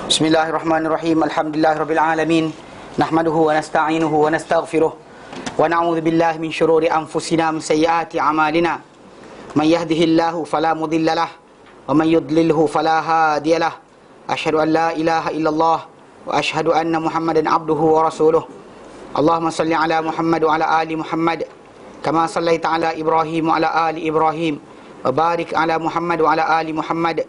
Bismillahirrahmanirrahim. Alhamdulillahirabbil alamin. Nahmaduhu wa nasta'inuhu wa nastaghfiruh. Wa na'udzu billahi min shururi anfusina min sayyiati a'malina. Man yahdihillahu fala mudhillalah wa man yudlilhu fala hadiyalah. Asyhadu an la ilaha illallah wa asyhadu anna Muhammadan abduhu wa rasuluh. Allahumma salli ala Muhammad wa ala ali Muhammad kama sallaita ala Ibrahim wa ala ali Ibrahim wa barik ala Muhammad wa ala ali Muhammad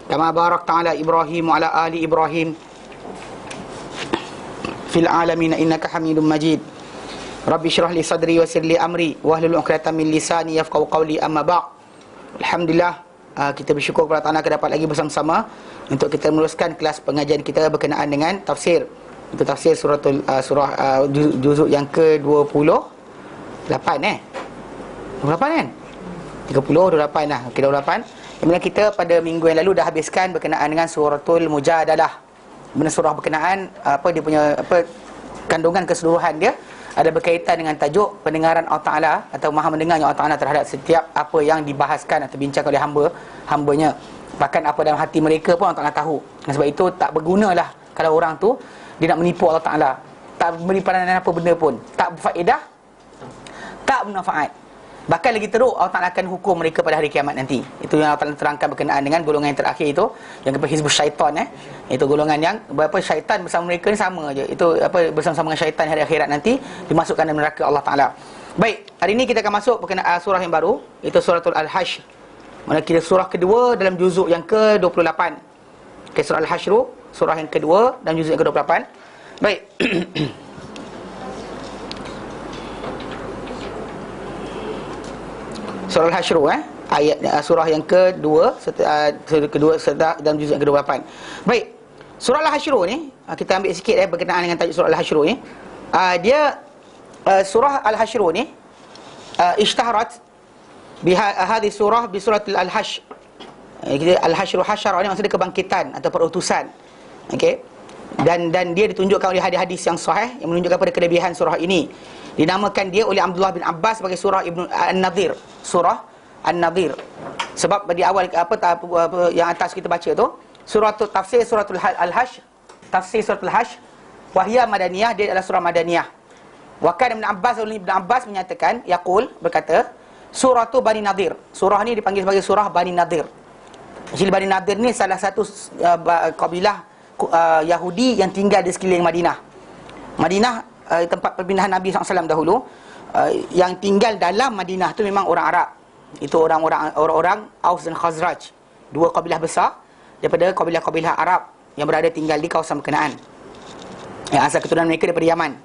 kama barakta ala Ibrahim wa ala ali Ibrahim fil alamin innaka Hamidum Majid. Rabbi syrah li sadri wa yassir li amri wahlul 'uqdatam min lisani yafqahu qawli, amma ba'd. Alhamdulillah, kita bersyukur kepada Allah dapat lagi bersama-sama untuk kita meneruskan kelas pengajian kita berkenaan dengan tafsir. Itu tafsir juzuk yang ke-28 28 kan? 30, 28 lah. Okey, 28. Kemudian kita pada minggu yang lalu dah habiskan berkenaan dengan suratul Mujadalah. Benda surah berkenaan dia punya kandungan keseluruhan dia ada berkaitan dengan tajuk pendengaran Allah Ta'ala atau maha mendengarnya Allah Ta'ala terhadap setiap apa yang dibahaskan atau bincangkan oleh hamba-hambanya. Bahkan apa dalam hati mereka pun Allah Ta'ala tahu. Dan sebab itu tak bergunalah kalau orang tu dia nak menipu Allah Ta'ala, tak beri peranan apa benda pun, tak berfaedah, tak bermanfaat. Bahkan lagi teruk, Allah Ta'ala akan hukum mereka pada hari kiamat nanti. Itu yang Allah Ta'ala terangkan berkenaan dengan golongan yang terakhir itu, yang kepada Hizbus Syaitan. Itu golongan yang syaitan bersama mereka ni sama je. Itu bersama-sama dengan syaitan hari akhirat nanti dimasukkan dalam neraka Allah Ta'ala. Baik, hari ini kita akan masuk berkenaan surah yang baru, itu suratul Al-Hashr. Mana kita surah kedua dalam juzuk yang ke-28. Okay, surah Al-Hashr, surah yang kedua dalam juzuk yang ke-28. Baik. Surah Al-Hashr, ayat surah yang kedua dalam juzuk yang ke-28. Baik. Surah Al-Hashr ni kita ambil sikit berkenaan dengan tajuk surah Al-Hashr ni. Surah Al-Hashr ni ishtaharat hadhihi surah bi suratil Al-Hashr. Al-Hashr hasyara ni maksudnya kebangkitan atau perutusan. Okey. Dan dia ditunjukkan oleh hadis-hadis yang sahih yang menunjukkan pada kelebihan surah ini. Dinamakan dia oleh Abdullah bin Abbas sebagai surah Ibnu An-Nadhir, surah An-Nadhir. Sebab di awal yang atas kita baca tu, tafsir suratul Al-Hashr, tafsir suratul Hashr, wahya madaniyah, dia adalah surah madaniyah. Wa kana Ibn Abbas menyatakan, yaqul, berkata, suratu Bani Nadir. Surah ni dipanggil sebagai surah Bani Nadir. Jadi Bani Nadir ni salah satu kabilah Yahudi yang tinggal di sekeliling Madinah. Madinah tempat perpindahan Nabi SAW dahulu. Yang tinggal dalam Madinah tu memang orang Arab. Itu orang Aus dan Khazraj, dua kabilah besar daripada kabilah-kabilah Arab yang berada tinggal di kawasan berkenaan, yang asal keturunan mereka daripada Yaman.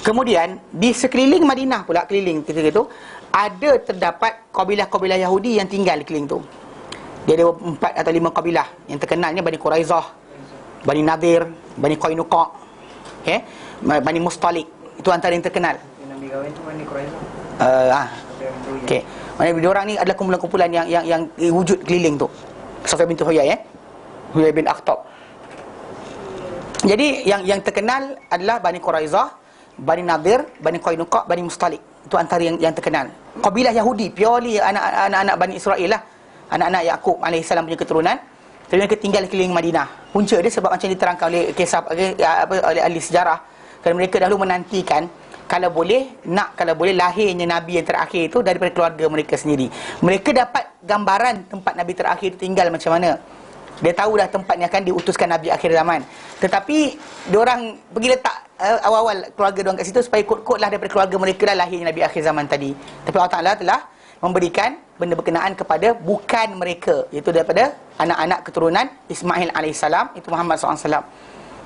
Kemudian di sekeliling Madinah pula, keliling ketika itu ada terdapat kabilah-kabilah Yahudi yang tinggal di keliling tu. Dia ada 4 atau 5 kabilah yang terkenalnya Bani Quraizah, Bani Nadir, Bani Qainuqa, Bani Mustalik. Itu antara yang terkenal. Nabi kahwin tu Bani Quraizah. Okey. Maksudnya diorang ni adalah kumpulan-kumpulan yang wujud keliling tu. Safiyah binti Huyai, Huyai bin Akhtab. Jadi yang terkenal adalah Bani Quraizah, Bani Nadir, Bani Qainuqa, Bani Mustalik. Itu antara yang terkenal. Kabilah Yahudi, purely anak-anak Bani Israel lah. Anak-anak Yaqub alaihissalam punya keturunan. Tapi mereka tinggal di keliling Madinah. Punca dia sebab macam diterangkan oleh kisah oleh ahli sejarah, kerana mereka dahulu menantikan kalau boleh lahirnya Nabi yang terakhir itu daripada keluarga mereka sendiri. Mereka dapat gambaran tempat Nabi terakhir itu tinggal macam mana. Dia tahu dah tempat yang akan diutuskan Nabi akhir zaman. Tetapi diorang pergi letak awal-awal keluarga diorang kat situ supaya kot-kotlah daripada keluarga mereka lah lahirnya Nabi akhir zaman tadi. Tapi Allah Ta'ala telah memberikan benda berkenaan kepada bukan mereka, iaitu daripada anak-anak keturunan Ismail alaihissalam, itu Muhammad SAW.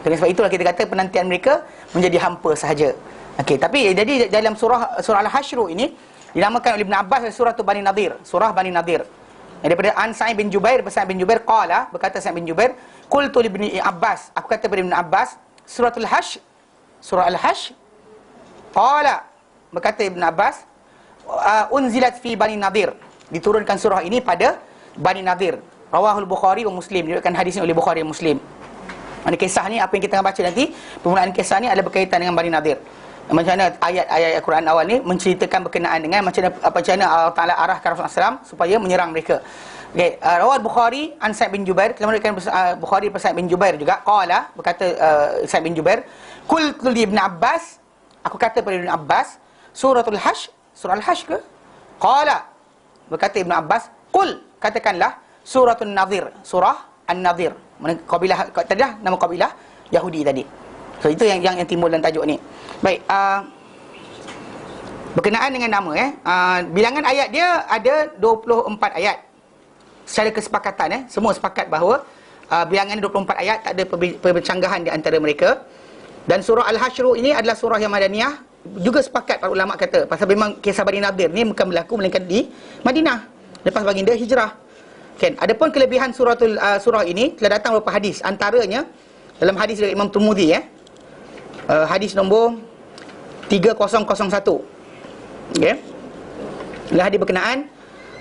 Jadi sebab itulah kita kata penantian mereka menjadi hampa sahaja. Okey, tapi jadi dalam surah Al-Hashr ini dinamakan oleh Ibn Abbas surah Bani Nadir, surah Bani Nadir. Daripada Sa'id bin Jubair, berkata Sa'id bin Jubair, qultu li Ibn Abbas, aku kata kepada Ibn Abbas, suratul Hashr, surah Al-Hashr, qala, berkata Ibn Abbas, unzilat fi Bani Nadir, diturunkan surah ini pada Bani Nadir. Rawahul Bukhari wa Muslim, diriwayatkan hadis ini oleh Bukhari dan Muslim. Mana kisah ni, apa yang kita akan baca nanti, permulaan kisah ni ada berkaitan dengan Bani Nadir. Macam mana ayat-ayat Al-Quran awal ni menceritakan berkenaan dengan macam mana Allah Ta'ala arahkan Rasulullah SAW supaya menyerang mereka. Okey, rawat Bukhari an Sa'id bin Jubair, kita meriwayatkan Bukhari daripada Sa'id bin Jubair juga, qala, berkata Sa'id bin Jubair, qultu li Ibn Abbas, aku kata pada Ibn Abbas, suratul Hash, surah Al-Hash ke? Qala, berkata Ibn Abbas, qul, katakanlah suratul Nadhir, surah An-Nadhir. Kabilah tadi dah, nama kabilah Yahudi tadi. So itu yang timbul dalam tajuk ni. Baik, berkenaan dengan nama bilangan ayat dia ada 24 ayat. Secara kesepakatan semua sepakat bahawa bilangan 24 ayat, tak ada perbincangan di antara mereka. Dan surah Al-Hasyr ini adalah surah yang Madaniyah. Juga sepakat para ulama kata, pasal memang kisah Bani Nadir ni bukan berlaku melainkan di Madinah lepas baginda hijrah. Kan, adapun kelebihan surah ini telah datang beberapa hadis, antaranya dalam hadis dari Imam Tirmizi hadis nombor 3001. Okey. Adalah hadis berkenaan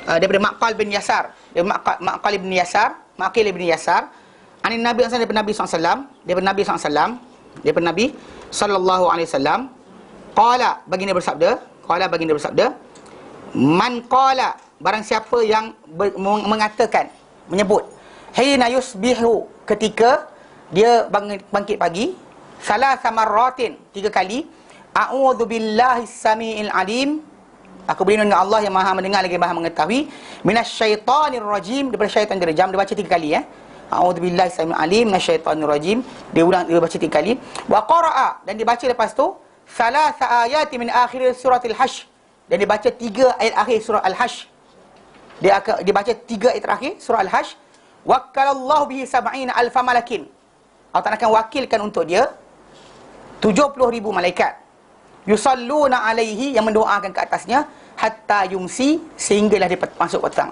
daripada Maqal bin Yasar. Maqal bin Yasar anin Nabi sallallahu alaihi wasallam, daripada Nabi sallallahu alaihi wasallam, qala, baginda bersabda, man qala, barang siapa yang mengatakan, menyebut, hina yusbihu, ketika dia bangkit pagi, salasa marratin, 3 kali, a'udzu billahi samiil alim, aku berlindung dengan Allah yang Maha mendengar lagi Maha mengetahui, minasyaitonir rajim, daripada syaitan dirjam. Dia baca 3 kali a'udzubillahi samiil alim minasyaitonir rajim, dia baca 3 kali. Wa qara'a, dan dibaca lepas tu salasa ayati min akhir suratil Hash, dan dibaca 3 ayat akhir surah Al-Hash. Dia baca 3 ayat terakhir surah Al-Hash. Wakkalallahu bihi 70 alfa malakin, Allah akan wakilkan untuk dia 70,000 malaikat, yusalluna alaihi, yang mendoakan ke atasnya, hatta yumsi, sehinggalah dia masuk petang.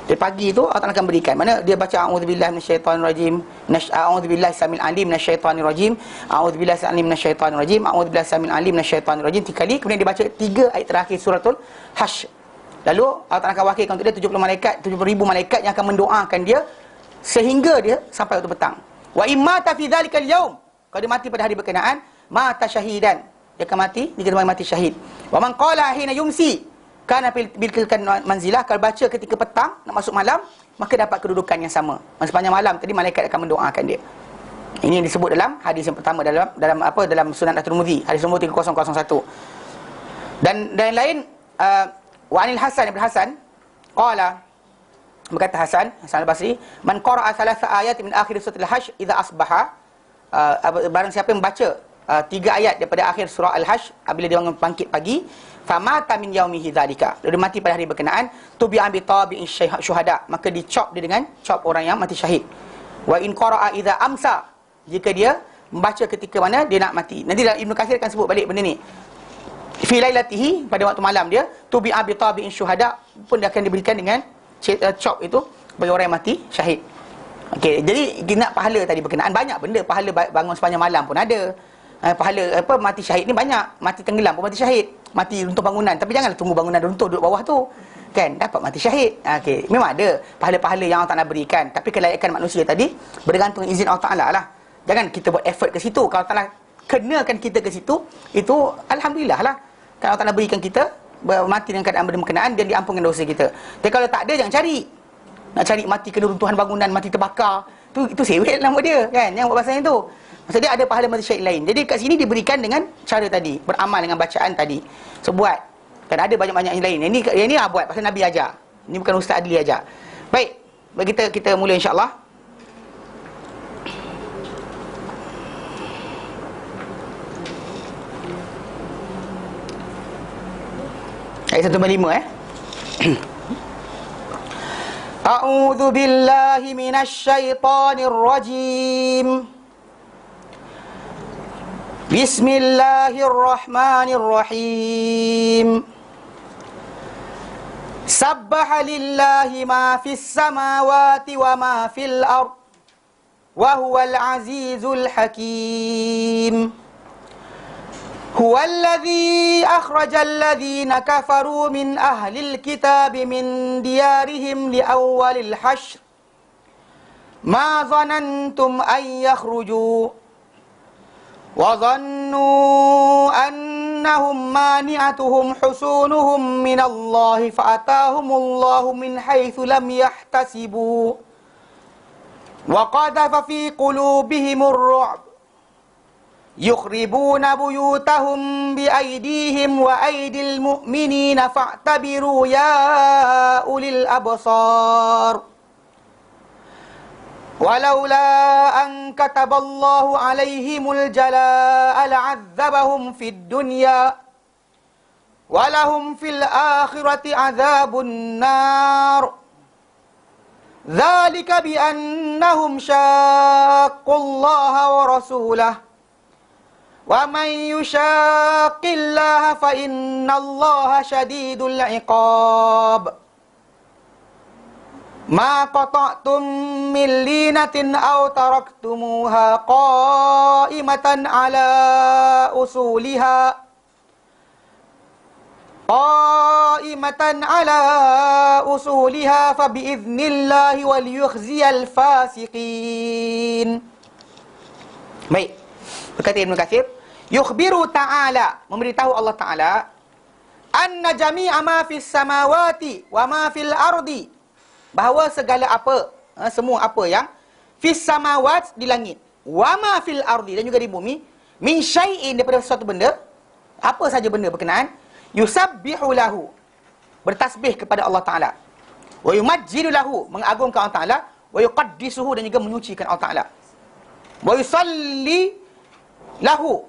Di pagi itu Allah akan berikan, mana dia baca a'udzubillahi minasyaitonir rajim, a'udzubillahi samil alim minasyaitonir rajim, a'udzubillahi samil alim minasyaitonir rajim, a'udzubillahi samil alim minasyaitonir rajim 3 kali, kemudian dia baca 3 ayat terakhir suratul Hash. Lalu Allah akan wakilkan untuk dia 70,000 malaikat yang akan mendoakan dia sehingga dia sampai waktu petang. Wa imma ta fi dzalikal yaum, kalau dia mati pada hari berkenaan, mata syahidan, dia akan mati, dia mati syahid. Wa man qala hina yumsi kana bilkan manzilah, kalau baca ketika petang nak masuk malam, maka dapat kedudukan yang sama. Sepanjang malam tadi malaikat akan mendoakan dia. Ini yang disebut dalam hadis yang pertama dalam Sunan At-Tirmizi, hadis nombor 3001. Dan lain wa anil Hasan bin Hasan qala, berkata Hasan Al-Basri, man qara'a thalatha ayat min akhir suratul Hash idza asbaha, barang siapa yang membaca 3 ayat daripada akhir surah Al-Hash apabila dia bangun bangkit pagi, famata min yaumihi dzalika, dia mati pada hari berkenaan, tubi'a bi tabi'in syuhada, maka dicop dia dengan cop orang yang mati syahid. Wa in qara'a idza amsa, jika dia membaca ketika mana dia nak mati. Nanti Ibnu Katsir akan sebut balik benda ni. Fi lailatihi, pada waktu malam dia, tubi'a bi tabi'in syuhada, pun dia akan diberikan dengan cop itu bagi orang yang mati syahid. Okey, jadi kita nak pahala tadi berkenaan, banyak benda, pahala bangun sepanjang malam pun ada. Pahala mati syahid ni banyak, mati tenggelam pun mati syahid, mati runtuh bangunan, tapi janganlah tunggu bangunan runtuh duduk bawah tu, kan, dapat mati syahid. Okey, memang ada pahala-pahala yang Allah Taala berikan, tapi kelayakan manusia tadi bergantung izin Allah Taala lah. Jangan kita buat effort ke situ. Kalau Allah Taala kenakan kita ke situ, itu alhamdulillah lah, kan Allah Taala berikan kita mati dengan keadaan berkenaan dan diampunkan dosa kita. Tapi kalau tak ada, jangan cari. Nak cari mati kena runtuhan bangunan, mati terbakar, itu sewet nama dia, kan, jangan buat bahasa itu. Maksud dia ada pahala mati syahid lain. Jadi kat sini diberikan dengan cara tadi, beramal dengan bacaan tadi. So buat. Kan ada banyak-banyak yang lain. Yang ini buat pasal Nabi ajar. Ini bukan Ustaz Adli ajar. Baik, bagi kita mula insya-Allah. Ayat 105 A'udzu billahi minasy syaithanir rajim. Bismillahirrahmanirrahim. Sabbaha lillahi ma fis samawati wa ma fil ard, wa huwal azizul hakim. Huwa alladhi akhrajal ladhina kafaru min ahlil kitabi min diyarihim li awwalil hashr, ma zanantum an yakhruju wa dhannu annahum mani'atuhum husunuhum minallahi fa'atahumullahu min haitsu lam yahtasibu wa qadhafa fi qulubihimur ru'b yukhribuna buyutahum biaydihim wa aydil mu'minina fa'tabiru ya ulil absar walaula an kataballahu alaihimul jalaa la'adzabahum fid dunya walahum fil akhirati adzabun nar dzalika bi annahum syaqqullaha wa rasulahu wa man yushaqillaha fa innallaha syadidul iqab ma qata'tum min linatin aw taraktumuha qa'imatan ala usuliha fa bi'idnillahi wal yukhziyal fasiqin. Baik, berkata Ibn Katsir, yukhbiru ta'ala, memberitahu Allah Ta'ala, anna jami'a ma fis samawati wa ma fil ardi, bahawa segala apa, semua apa yang fis samawat di langit, wa ma fil ardi dan juga di bumi, min syai'in daripada sesuatu benda, apa saja benda berkenaan, yusabbihu lahu, bertasbih kepada Allah Ta'ala, wa yumajjidu lahu, mengagungkan Allah Ta'ala, wa yuqaddisuhu dan juga menyucikan Allah Ta'ala, wa yusalli lahu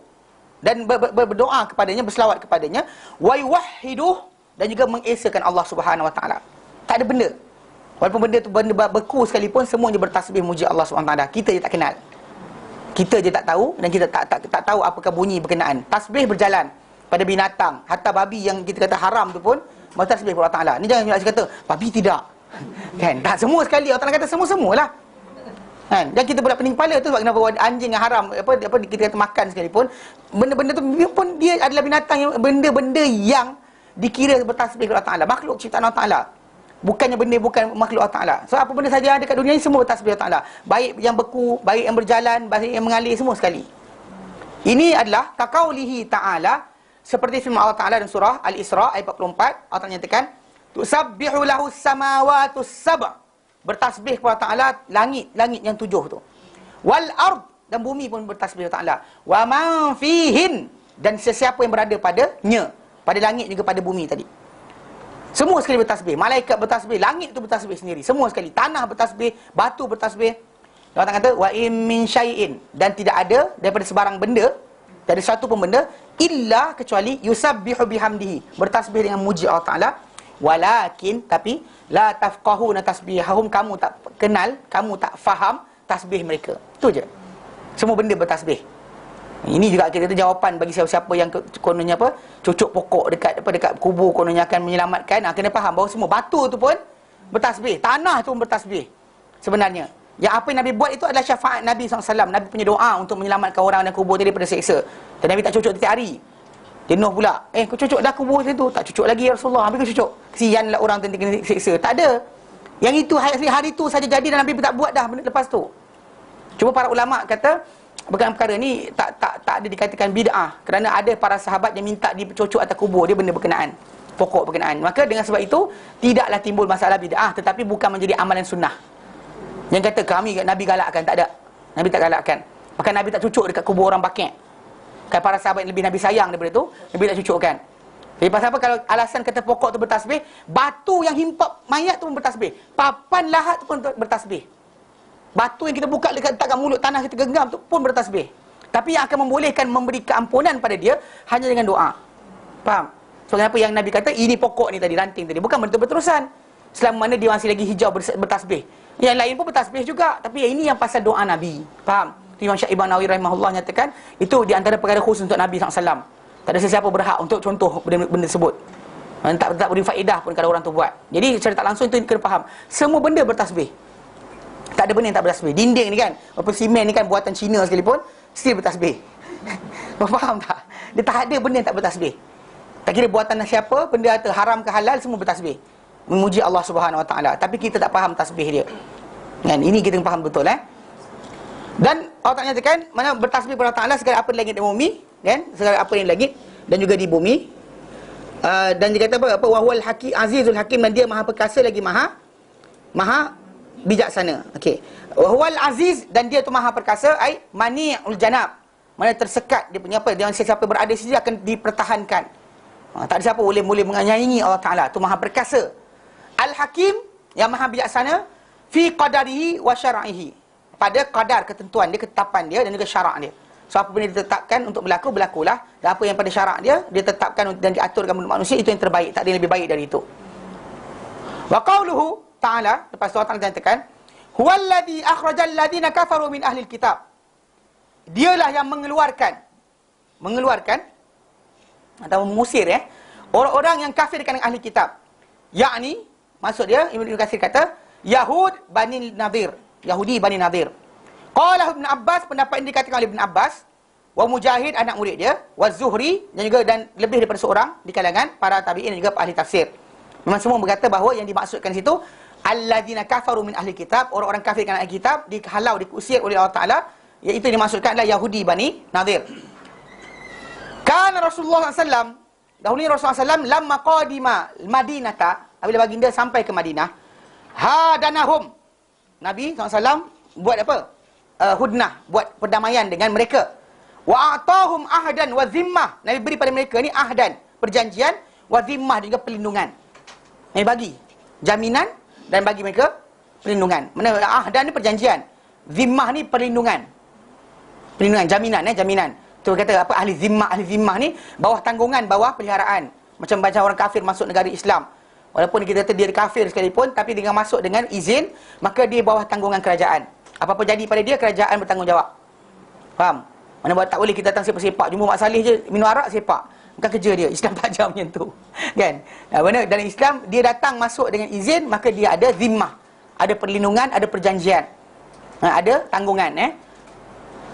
dan berdoa kepadanya, berselawat kepadanya, wa yuwahhiduh dan juga mengesakan Allah Subhanahu Wa Taala. Tak ada benda, walaupun benda tu benda beku sekalipun, semuanya bertasbih muji Allah Subhanahu Wa Taala. Kita je tak kenal, kita je tak tahu, dan kita tak tahu apakah bunyi berkenaan. Tasbih berjalan pada binatang, hatta babi yang kita kata haram tu pun bertasbih kepada Allah Taala. Ni jangan kata babi tidak kan, tak semua sekali. Allah Taala kata semua-semualah kan. Dan kita pula pening kepala tu sebab kenapa anjing yang haram apa kita kata makan sekalipun, benda-benda tu pun dia adalah binatang yang benda-benda yang dikira bertasbih kepada Allah Taala, makhluk ciptaan Allah Taala, bukannya benda bukan makhluk Allah Taala. So apa benda saja yang ada kat dunia ni semua bertasbih Allah Taala, baik yang beku, baik yang berjalan, baik yang mengalir, semua sekali. Ini adalah kaqaulihi ta'ala, seperti firman Allah Taala dalam surah Al-Isra ayat 44. Allah Taala nyatakan, tusabbihu lahu samawati sab', bertasbih kepada Ta'ala langit-langit yang 7 tu. Wal ard, dan bumi pun bertasbih kepada Ta'ala. Wa man fihin, dan sesiapa yang berada padanya, pada langit juga pada bumi tadi. Semua sekali bertasbih. Malaikat bertasbih, langit tu bertasbih sendiri, semua sekali. Tanah bertasbih, batu bertasbih. Allah kata wa in min syai'in, dan tidak ada daripada sebarang benda, dari satu pun benda, illa kecuali yusabbihu bihamdihi, bertasbih dengan muji Allah Ta'ala. Walakin, tapi la tafqahuna tasbihahum, kamu tak kenal, kamu tak faham tasbih mereka. Itu je. Semua benda bertasbih. Ini juga kita jawapan bagi siapa-siapa yang kononnya apa, cucuk pokok dekat kubur, kononnya akan menyelamatkan. Kena faham bahawa semua batu tu pun bertasbih, tanah tu pun bertasbih. Sebenarnya yang apa yang Nabi buat itu adalah syafaat Nabi SAW. Nabi punya doa untuk menyelamatkan orang dan kubur tadi daripada seksa. Dan Nabi tak cucuk tiap hari. Dia Nuh pula, kau cucuk dah kubur macam tu. Tak cucuk lagi ya Rasulullah, habis kau cucuk. Kesianlah orang nanti kena seksa. Tak ada. Yang itu hari itu saja jadi, dan Nabi tak buat dah benda lepas tu. Cuma para ulama kata berkenaan perkara ni tak ada dikatakan bid'ah, kerana ada para sahabat yang minta dicucuk atas kubur dia benda berkenaan, pokok berkenaan. Maka dengan sebab itu tidaklah timbul masalah bid'ah, tetapi bukan menjadi amalan sunnah. Yang kata kami Nabi galakkan, tak ada. Nabi tak galakkan. Bahkan Nabi tak cucuk dekat kubur orang bakek. Kan para sahabat yang lebih Nabi sayang daripada tu, Nabi tak cucukkan. Jadi pasal apa? Kalau alasan kata pokok tu bertasbih, batu yang himpap mayat tu pun bertasbih, papan lahat tu pun bertasbih, batu yang kita buka dekat letakkan mulut tanah kita genggam tu pun bertasbih. Tapi yang akan membolehkan memberi keampunan pada dia hanya dengan doa. Faham? So kenapa yang Nabi kata ini pokok ni tadi, ranting tadi, bukan bentuk berterusan. Selama mana dia masih lagi hijau bertasbih. Yang lain pun bertasbih juga, tapi yang ini yang pasal doa Nabi. Faham? Imam Syekh Ibn Nawawi rahimahullah nyatakan itu di antara perkara khusus untuk Nabi SAW. Tak ada sesiapa berhak untuk contoh benda tersebut. Tak beri faedah pun kalau orang tu buat. Jadi secara tak langsung itu kena faham, semua benda bertasbih. Tak ada benda yang tak bertasbih. Dinding ni kan, walaupun simen ni kan buatan Cina sekalipun, still bertasbih. Kau faham tak? Dia tak ada benda yang tak bertasbih. Tak kira buatan siapa, benda atau haram ke halal, semua bertasbih, memuji Allah Subhanahu Wa Taala. Tapi kita tak faham tasbih dia. Kan, ini kita faham betul Dan Allah Ta'ala nyatakan, mana bertasbih kepada Allah Ta'ala segala apa di langit dan bumi, kan? Segala apa yang di langit dan juga di bumi. Dan dia kata apa? Wahwal hakim azizul hakim, dan dia maha perkasa lagi maha bijaksana. Okey. Wahwal aziz, dan dia tu maha perkasa, ai mani'ul janab. Mana tersekat dia punya apa? Dia siapa berada di sini akan dipertahankan. Tak ada siapa boleh menyaingi Allah Taala. Tu maha perkasa. Al hakim, yang maha bijaksana fi qadarihi wa syar'ihi. Pada qadar, ketentuan dia, ketetapan dia dan juga syarak dia. So apa benda ditetapkan untuk berlaku, berlakulah. Dan apa yang pada syarak dia, dia tetapkan dan diaturkan menurut manusia, itu yang terbaik. Tak ada yang lebih baik dari itu. Wa qauluhu ta'ala, lepas tu Allah Ta'ala nyatakan, huwallazi akhrajal ladzina kafaru min ahlil kitab. Dialah yang mengeluarkan atau mengusir orang-orang yang kafir dengan ahli kitab. Yakni, maksud dia, Ibnu Katsir kata, Yahud Bani Nadir, Yahudi Bani Nadir. Qala Ibn Abbas, pendapat ini dikatakan oleh Ibn Abbas, wa Mujahid, anak murid dia, wa Zuhri, dan lebih daripada seorang di kalangan para tabi'in dan juga ahli tafsir. Memang semua berkata bahawa yang dimaksudkan situ alladzina kafaru min ahli kitab, orang-orang kafir dengan ahli kitab, dihalau, diusir oleh Allah Taala, iaitu dimaksudkan adalah Yahudi Bani Nadir. Kan Rasulullah SAW, dahulu Rasulullah SAW, lamma qadima Madinata, apabila baginda sampai ke Madinah, hadanahum, Nabi SAW buat apa? Hudnah, buat perdamaian dengan mereka. Wa atahum ahdan wa zimmah, Nabi beri pada mereka ni ahdan, perjanjian, wa zimmah, juga perlindungan. Nabi bagi jaminan dan bagi mereka perlindungan. Mana ahdan ni perjanjian, zimmah ni perlindungan. Perlindungan, jaminan. Tu kata apa, ahli zimmah ni bawah tanggungan, bawah peliharaan. Macam orang kafir masuk negara Islam, walaupun kita kata dia kafir sekalipun, tapi dengan masuk dengan izin, maka dia bawah tanggungan kerajaan. Apa-apa jadi pada dia, kerajaan bertanggungjawab. Faham? Mana buat tak boleh kita datang sepak-sepak, jumpa Mak Saleh je minum arak sepak. Bukan kerja dia. Islam tak ajar macam tu. Kan? Mana dalam Islam dia datang masuk dengan izin, maka dia ada zimmah, ada perlindungan, ada perjanjian. Ada tanggungan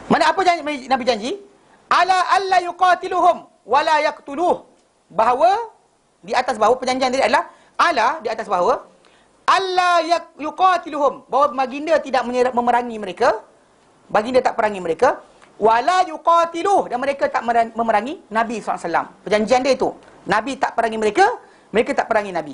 Mana apa Nabi janji? Ala alla yuqatiluhum wala yaqtuluh. Bahawa di atas bahawa perjanjian tadi adalah ala, di atas bahawa alla yuqatiluhum, bahawa baginda tidak memerangi mereka, baginda tak perangi mereka, wala yuqatiluh, dan mereka tak memerangi Nabi SAW. Perjanjian dia itu, Nabi tak perangi mereka, mereka tak perangi Nabi.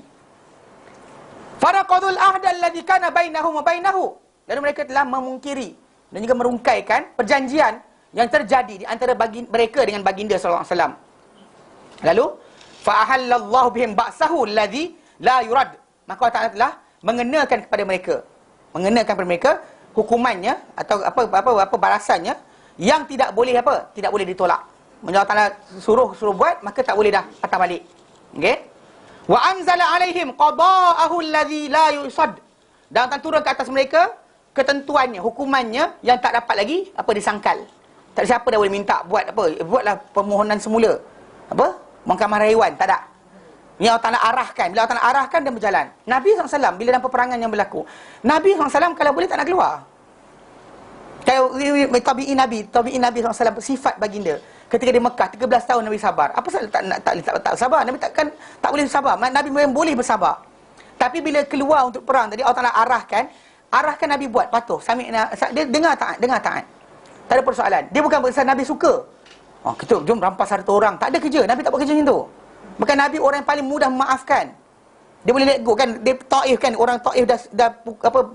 Faraqadul ahda alladhi kana bainahum wa bainahu, dan mereka telah memungkiri dan juga merungkaikan perjanjian yang terjadi di antara mereka dengan baginda SAW. Lalu fa ahallallahu bihim ba'sahu alladhi la yurad, maka Allah Ta'ala telah mengenakan kepada mereka hukumannya atau apa balasannya yang tidak boleh ditolak. Allah Ta'ala suruh buat, maka tak boleh dah patah balik. Okey? Wa anzala alaihim qada'ahu alladhi la yusad, dan akan turun ke atas mereka ketentuannya, hukumannya yang tak dapat lagi disangkal. Tak ada siapa dah boleh minta buatlah permohonan semula. Mahkamah Rayuan, tak ada. Ni Allah Ta'ala arahkan. Bila Allah Ta'ala arahkan, dan berjalan. Nabi SAW, bila dalam peperangan yang berlaku, Nabi SAW kalau boleh tak nak keluar. Kalau tabi'in Nabi SAW, sifat baginda ketika di Mekah 13 tahun Nabi sabar. Apa salah tak sabar? Nabi tak boleh sabar. Nabi memang boleh bersabar. Tapi bila keluar untuk perang tadi, Allah Ta'ala arahkan Nabi buat patuh. Dia dengar taat. Tak ada persoalan. Dia bukan berkesan Nabi suka. Kita jom rampas harta orang. Tak ada kerja. Nabi tak buat kerja macam tu. Bukan Nabi orang yang paling mudah memaafkan. Dia boleh let go kan. Dia Taif kan, orang Taif dah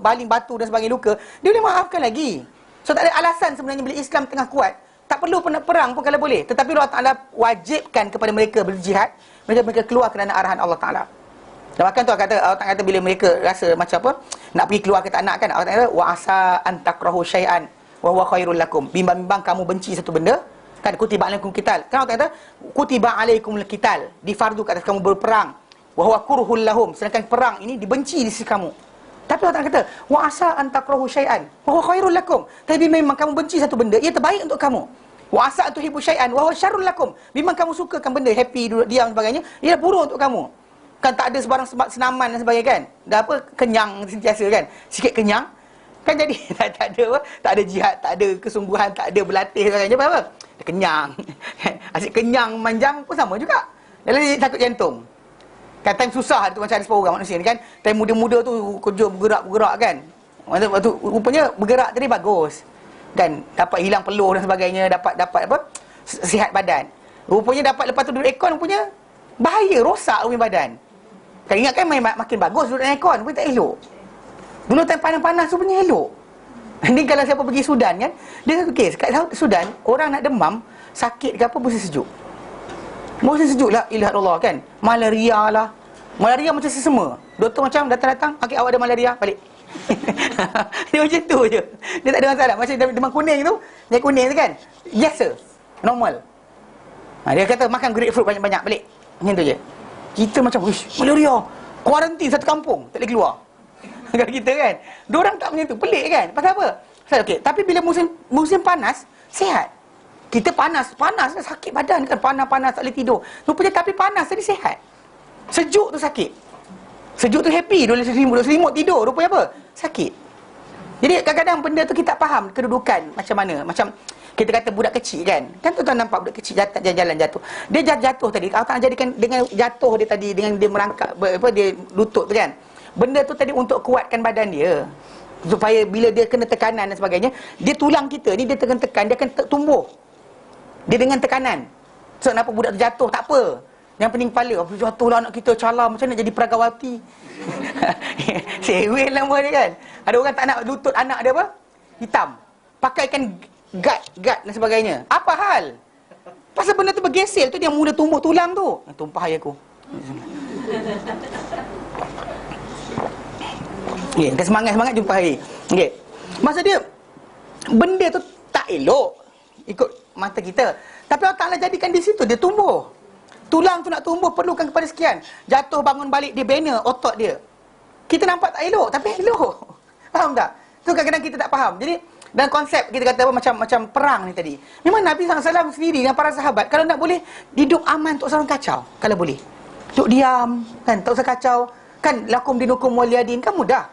baling batu dan sebagainya luka. Dia boleh maafkan lagi. So tak ada alasan sebenarnya bila Islam tengah kuat. Tak perlu perang pun kalau boleh. Tetapi Allah Ta'ala wajibkan kepada mereka berjihad. Mereka keluar kerana arahan Allah Ta'ala. Dan bahkan tu Allah kata bila mereka rasa macam apa, nak pergi keluar ke tak nak kan, Allah Ta'ala wa asa an takrahu syai'an wa huwa khairul lakum. Bimbang-bimbang kamu benci satu benda, kan kutiba alaikum qital. Kan Allah kata kutiba alaikumul qital, difardu ke atas kamu berperang. Wa huwa kurhul lahum, sedangkan perang ini dibenci di sisi kamu. Tapi Allah kata wa asa an takrahu syai'an wa huwa khairul lakum. Tapi memang kamu benci satu benda, ia terbaik untuk kamu. Wa asa an tuhibbu syai'an wa huwa syarrul lakum. Memang kamu sukakan benda happy, duduk diam dan sebagainya, ia buruk untuk kamu. Kan tak ada sebarang senaman dan sebagainya kan. Dah kenyang sentiasa kan. Sikit kenyang kan jadi tak ada jihad, tak ada kesungguhan, tak ada berlatih dan sebagainya, apa? Kenyang. Asyik kenyang manjang pun sama juga. Lalu dia takut jantung. Kan time susah tu macam ada separuh orang manusia ni kan. Time muda-muda tu kerja bergerak kan. Waktu rupanya bergerak tadi bagus. Kan dapat hilang peluh dan sebagainya, dapat sihat badan. Rupanya dapat lepas tu duduk aircon, rupanya bahaya, rosak rupanya badan. Kan ingat kan makin bagus duduk dalam aircon, rupanya tak elok. Dulu time panas-panas tu punya elok. Ni kalau siapa pergi Sudan kan, dia satu kes, kat Sudan, orang nak demam, sakit ke apa, musim sejuk. Musim sejuk lah, ilah Allah kan. Malaria lah. Malaria macam sesama. Doktor macam datang-datang, okey awak ada malaria, balik. Dia macam tu je. Dia tak ada masalah. Macam demam kuning tu, demam kuning tu kan, biasa, normal. Dia kata makan grapefruit banyak-banyak, balik. Macam tu je. Kita macam, wish, malaria, kuarantin satu kampung, tak boleh keluar. Kalau kita kan, diorang tak macam tu, pelik kan. Pasal apa? Pasal okey, tapi bila musim panas, sihat. Kita panas sakit badan kan, panas tak boleh tidur. Rupanya tapi panas tadi sihat. Sejuk tu sakit. Sejuk tu happy, duduk selimut tidur, rupanya apa? Sakit. Jadi kadang-kadang benda tu kita tak faham kedudukan macam mana. Macam kita kata budak kecil kan, tuan-tuan nampak budak kecil jalan jatuh. Dia jatuh tadi, Allah Ta'ala jadikan dengan jatuh dia tadi, dengan dia merangkak dia lutut tu kan. Benda tu tadi untuk kuatkan badan dia, supaya bila dia kena tekanan dan sebagainya, dia tulang kita ni dia tekan, dia akan tumbuh. Dia dengan tekanan. So kenapa budak tu jatuh, tak apa. Yang penting kepala, jatuhlah anak kita, calar, macam mana jadi Peragawati. Sewel nama dia kan. Ada orang tak nak lutut anak dia apa? Hitam. Pakaikan guard dan sebagainya. Apa hal? Pasal benda tu bergesel tu, dia mula tumbuh tulang tu. Tumpah air aku. Okay, semangat jumpa hari. Okay. Maksud dia, benda tu tak elok ikut mata kita. Tapi Allah Ta'ala jadikan di situ, dia tumbuh. Tulang tu nak tumbuh perlukan kepada sekian. Jatuh bangun balik, dia bina otot dia. Kita nampak tak elok, tapi elok. Faham tak? Tu kadang-kadang kita tak faham. Jadi, dan konsep kita kata apa, macam perang ni tadi. Memang Nabi SAW sendiri dengan para sahabat, kalau nak boleh, hidup aman, tak usah orang kacau. Kalau boleh. Duduk diam, kan, tak usah kacau. Kan, lakum dinukum waliyadin, kan mudah.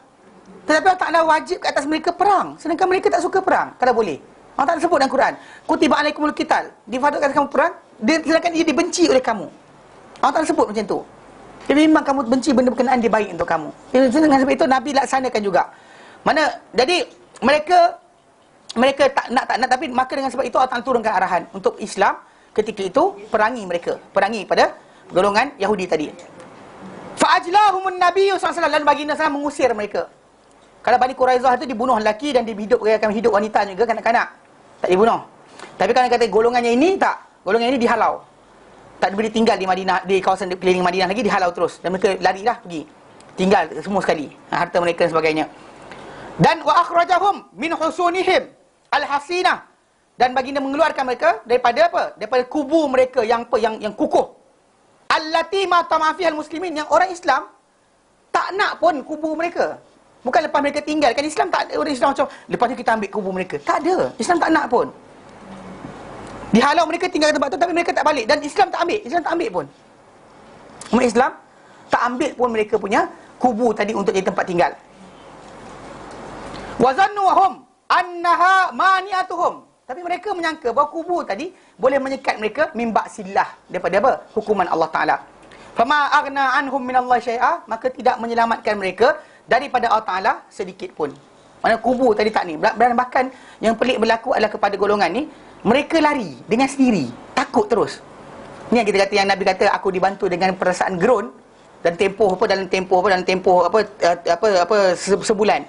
Tetapi Allah Ta'ala wajib ke atas mereka perang, sedangkan mereka tak suka perang, kalau boleh. Allah Ta'ala sebut dalam Quran, kutiba alaikumul qital, difaradkan kamu perang, sedangkan dia dibenci oleh kamu. Allah Ta'ala sebut macam tu. Jadi memang kamu benci benda berkenaan, dia baik untuk kamu. Dengan sebab itu Nabi laksanakan juga. Jadi mereka tak nak, tapi maka dengan sebab itu Allah Ta'ala turunkan arahan untuk Islam ketika itu perangi mereka, perangi pada golongan Yahudi tadi. Fa'ajlahumun nabiyyu sallallahu alaihi wasallam, lalu baginda SAW mengusir mereka. Kalau Bani Quraizah itu dibunuh lelaki dan dihidupkan hidup wanita juga, kanak-kanak. Tak dibunuh. Tapi kalau kata golongannya ini tak, golongan ini dihalau. Tak diberi tinggal di Madinah, di kawasan keliling Madinah lagi, dihalau terus. Dan mereka larilah pergi. Tinggal semua sekali. Harta mereka dan sebagainya. Dan wa akhrajahum min husunihim al-hasinah. Dan baginda mengeluarkan mereka daripada apa? Daripada kubu mereka yang kukuh. Allati ma tamafihal muslimin, yang orang Islam tak nak pun kubu mereka. Bukan lepas mereka tinggal. Kan Islam tak ada orang Islam macam lepas tu kita ambil kubu mereka. Tak ada. Islam tak nak pun. Dihalau mereka tinggal tempat tu, tapi mereka tak balik. Dan Islam tak ambil. Islam tak ambil pun. Umat Islam tak ambil pun mereka punya kubu tadi untuk jadi tempat tinggal. Wazannuhum annaha mani'atuhum. Tapi mereka menyangka bahawa kubu tadi boleh menyekat mereka mimba sillah, daripada apa? Hukuman Allah Ta'ala. Fama aghna anhum minallahi syai'a, maka tidak menyelamatkan mereka daripada Allah Ta'ala sedikit pun. Mana kubu tadi tak ni. Dan bahkan yang pelik berlaku adalah kepada golongan ni, mereka lari dengan sendiri, takut terus. Ni yang kita kata, yang Nabi kata aku dibantu dengan perasaan gerun dan tempoh dalam tempoh sebulan.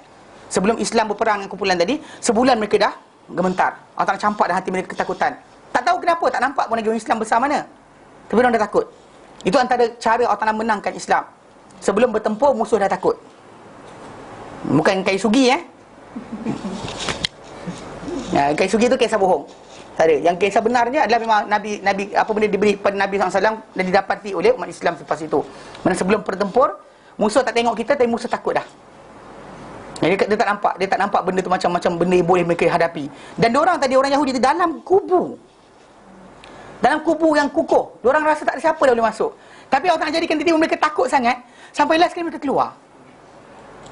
Sebelum Islam berperang dengan kumpulan tadi, sebulan mereka dah gementar. Allah Ta'ala campak dalam hati mereka ketakutan. Tak tahu kenapa, tak nampak pun lagi orang Islam besar mana. Tapi orang dah takut. Itu antara cara Allah Ta'ala menangkan Islam. Sebelum bertempur, musuh dah takut. Bukan kai sugi kai sugi tu kisah bohong. Tak ada. Yang kisah benarnya adalah memang Nabi apa benda diberi pada Nabi SAW dan didapati oleh umat Islam selepas itu. Mana sebelum bertempur, musuh tak tengok kita, tapi musuh takut dah. Jadi dia tak nampak benda tu macam benda yang boleh mereka hadapi. Dan orang Yahudi tu dalam kubu yang kukuh. Diorang rasa tak ada siapa dah boleh masuk. Tapi Allah Ta'ala jadikan tiba-tiba mereka takut sangat, sampai last sekali mereka keluar.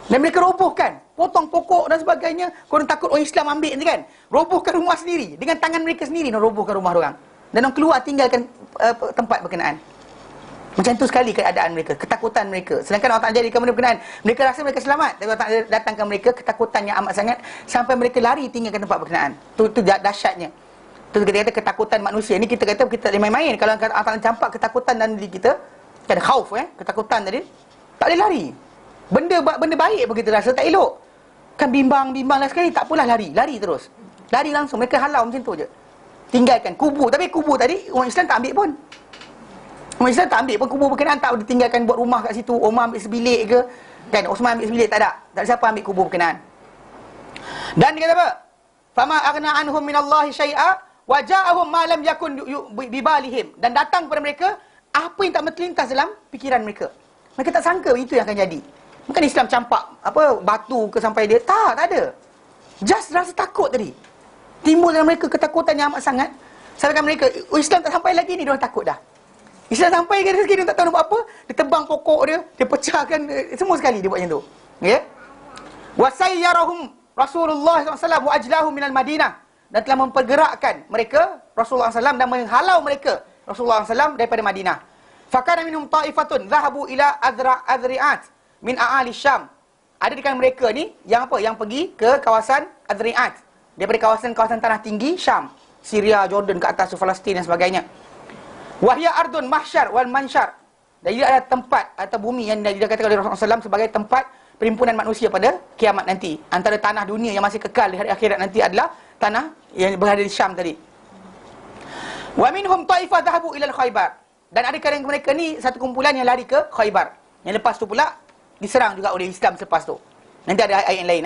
Dan mereka robohkan, potong pokok dan sebagainya. Korang takut orang Islam ambil ni kan, robohkan rumah sendiri, dengan tangan mereka sendiri nak robohkan rumah orang. Dan orang keluar tinggalkan tempat berkenaan. Macam tu sekali keadaan mereka, ketakutan mereka. Sedangkan Allah Ta'ala jadikan benda berkenaan, mereka rasa mereka selamat, tapi Allah Ta'ala datangkan mereka ketakutan yang amat sangat, sampai mereka lari tinggalkan tempat berkenaan. Itu dahsyatnya. Tu kita kata ketakutan manusia ni, kita kata kita tak boleh main-main. Kalau Allah Ta'ala campak ketakutan dalam diri kita, ada khauf, ketakutan tadi, tak boleh lari. Benda baik pun kita rasa tak elok. Kan bimbang lah sekali, tak apalah lari terus. Lari langsung, mereka halau macam tu je. Tinggalkan kubur, tapi kubur tadi umat Islam tak ambil pun. Umat Islam tak ambil pun kubur berkenaan, tak ditinggalkan buat rumah kat situ. Omar ambil sebilik ke, kan Osman ambil sebilik, tak ada. Tak ada siapa ambil kubur berkenaan. Dan dia kata apa? Fama aghna anhum minallahi syai'a wa ja'ahum ma lam yakun bibalihim. Dan datang kepada mereka apa yang tak terlintas dalam fikiran mereka. Mereka tak sangka itu yang akan jadi. Bukan Islam campak batu ke sampai dia. Tak ada. Just rasa takut tadi. Timbul dalam mereka ketakutan yang amat sangat. Sedangkan mereka, Islam tak sampai lagi ni, diorang takut dah. Islam sampai ke rezeki, dia tak tahu nak buat apa. Dia tebang pokok dia pecahkan, semua sekali dia buat macam tu. Ya. Wa sayyarahum Rasulullah SAW wa ajlahum minal Madinah. Dan telah mempergerakkan mereka, Rasulullah SAW, dan menghalau mereka, Rasulullah SAW, daripada Madinah. Fakana minhum ta'ifatun zahabu ila Adri'at min a'ali Syam. Ada di kalangan mereka ni yang apa? Yang pergi ke kawasan Adri'at, daripada kawasan-kawasan tanah tinggi Syam, Syria, Jordan ke atas, Palestin dan sebagainya. Wahya ardun mahsyar wal mansyar. Dan ia adalah tempat atau bumi yang dikatakan oleh Rasulullah SAW sebagai tempat perhimpunan manusia pada kiamat nanti. Antara tanah dunia yang masih kekal di hari akhirat nanti adalah tanah yang berada di Syam tadi. Wa minhum ta'ifah dhahabu ila Khaybar. Dan ada kalangan mereka ni satu kumpulan yang lari ke Khaybar. Yang lepas tu pula diserang juga oleh Islam selepas tu. Nanti ada ayat yang lain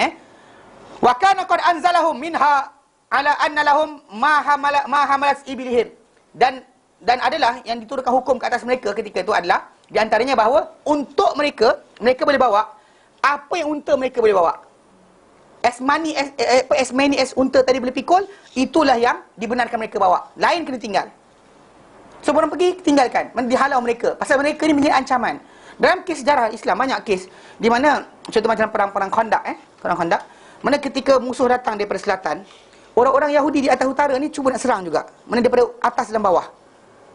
Wa kana qad anzalahum minha ala anna lahum ma hamalat ibilihim. Dan adalah yang diturunkan hukum ke atas mereka ketika itu adalah di antaranya bahawa untuk mereka boleh bawa apa yang unta mereka boleh bawa. As many as unta tadi boleh pikul, itulah yang dibenarkan mereka bawa. Lain kena tinggal. So orang pergi tinggalkan, dihalau mereka. Pasal mereka ni menjadi ancaman. Dalam kes sejarah Islam banyak kes di mana contoh macam perang Khandaq perang Khandaq, mana ketika musuh datang daripada selatan, orang-orang Yahudi di atas utara ni cuba nak serang juga. Mana daripada atas dan bawah.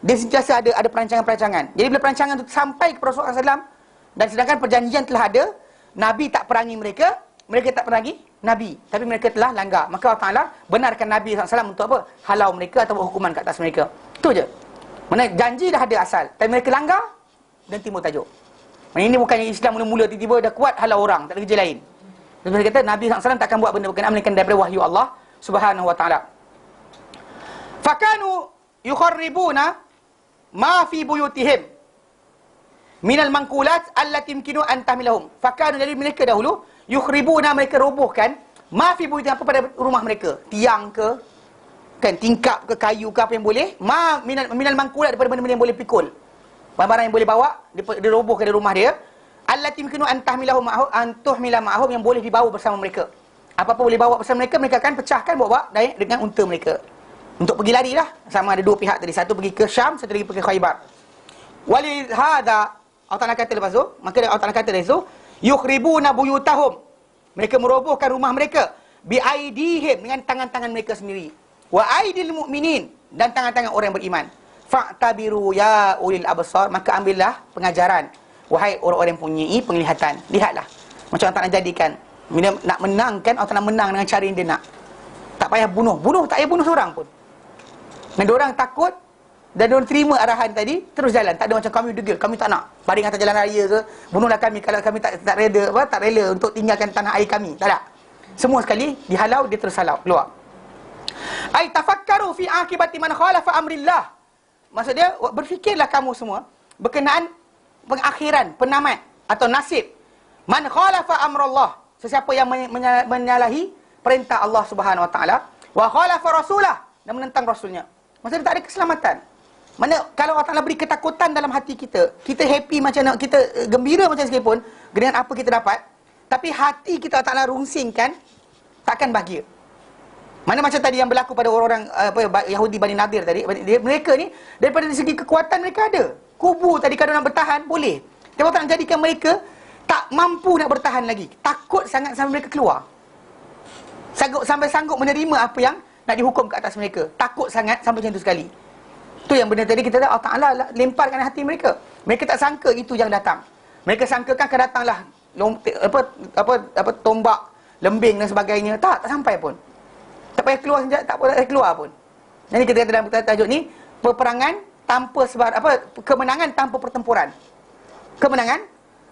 Dia sentiasa ada perancangan-perancangan. Jadi bila perancangan itu sampai ke Rasulullah SAW, dan sedangkan perjanjian telah ada, Nabi tak perangi mereka, mereka tak perangi Nabi, tapi mereka telah langgar. Maka Allah Ta'ala benarkan Nabi SAW untuk apa? Halau mereka atau hukuman ke atas mereka. Itu je. Mana janji dah ada asal, tapi mereka langgar dan timbul tajuk. Ini bukannya Islam mula-mula tiba-tiba dah kuat halau orang, tak ada kerja lain. Dan mereka kata Nabi SAW takkan buat benda berkenaan melainkan daripada wahyu Allah Subhanahu Wa Ta'ala. Fakanu yukharribuna ma fi buyutihim minal manqulat allati yumkinu an tahmilahum. Fakanu, jadi mereka dahulu yukhribuna, mereka robohkan ma fi buyutihim, apa pada rumah mereka, tiang ke, kan, tingkap ke, kayu ke, apa yang boleh, ma minal manqulat, daripada benda-benda yang boleh pikul, barang-barang yang boleh bawa, dia robohkan dari rumah dia. Allati yumkinu an tahmilahum ma'ahum, an tuhmila ma'ahum, yang boleh dibawa bersama mereka. Apa-apa boleh bawa bersama mereka, mereka akan pecahkan, bawa dengan unta mereka. Untuk pergi lari lah. Sama ada dua pihak tadi. Satu pergi ke Syam, satu lagi pergi ke Khaybar. Walihada, Allah Ta'ala kata lepas tu, maka Allah Ta'ala kata lepas tu, yukhribuna buyutahum, mereka merobohkan rumah mereka, bi'aidihim, dengan tangan-tangan mereka sendiri, wa aidil mu'minin, dan tangan-tangan orang yang beriman. Fa'tabiru ya ulil absar, maka ambillah pengajaran, wahai orang-orang yang punya penglihatan. Lihatlah macam Allah Ta'ala jadikan. Bila nak menangkan, Allah Ta'ala menang dengan cara yang dia nak. Tak payah bunuh, tak payah bunuh seorang pun. Dan diorang takut, dan diorang terima arahan tadi, terus jalan. Tak ada macam kami degil, kami tak nak baring atas jalan raya ke, bunuhlah kami kalau kami tak rela untuk tinggalkan tanah air kami. Tak ada. Semua sekali dihalau, dia terus halau, keluar. Ai tafakkaru fi akibati man khalafa amrillah. Maksud dia, berfikirlah kamu semua berkenaan pengakhiran, penamat atau nasib man khalafa amrullah, sesiapa yang menyalahi perintah Allah Subhanahu Wa Taala, wa khalafa rasulah, dan menentang rasulnya. Maksudnya tak ada keselamatan. Mana kalau Allah Ta'ala beri ketakutan dalam hati kita, kita happy macam nak, kita gembira macam sekalipun dengan apa kita dapat, tapi hati kita Allah Ta'ala rungsingkan, takkan bahagia. Mana macam tadi yang berlaku pada orang-orang Yahudi Bani Nadir tadi, mereka ni daripada segi kekuatan mereka ada. Kubur tadi kalau nak bertahan boleh, tapi Allah Ta'ala jadikan mereka tak mampu nak bertahan lagi. Takut sangat sampai mereka keluar. Sanggup menerima apa yang nak dihukum ke atas mereka. Takut sangat sampai macam tu sekali. Tu yang benda tadi kita tahu Allah Ta'ala lemparkan hati mereka. Mereka tak sangka itu yang datang. Mereka sangkakan akan datanglah tombak, lembing dan sebagainya. Tak sampai pun. Tak payah keluar senjata, tak payah keluar pun. Jadi kita kata dalam tajuk ni, peperangan tanpa kemenangan tanpa pertempuran. Kemenangan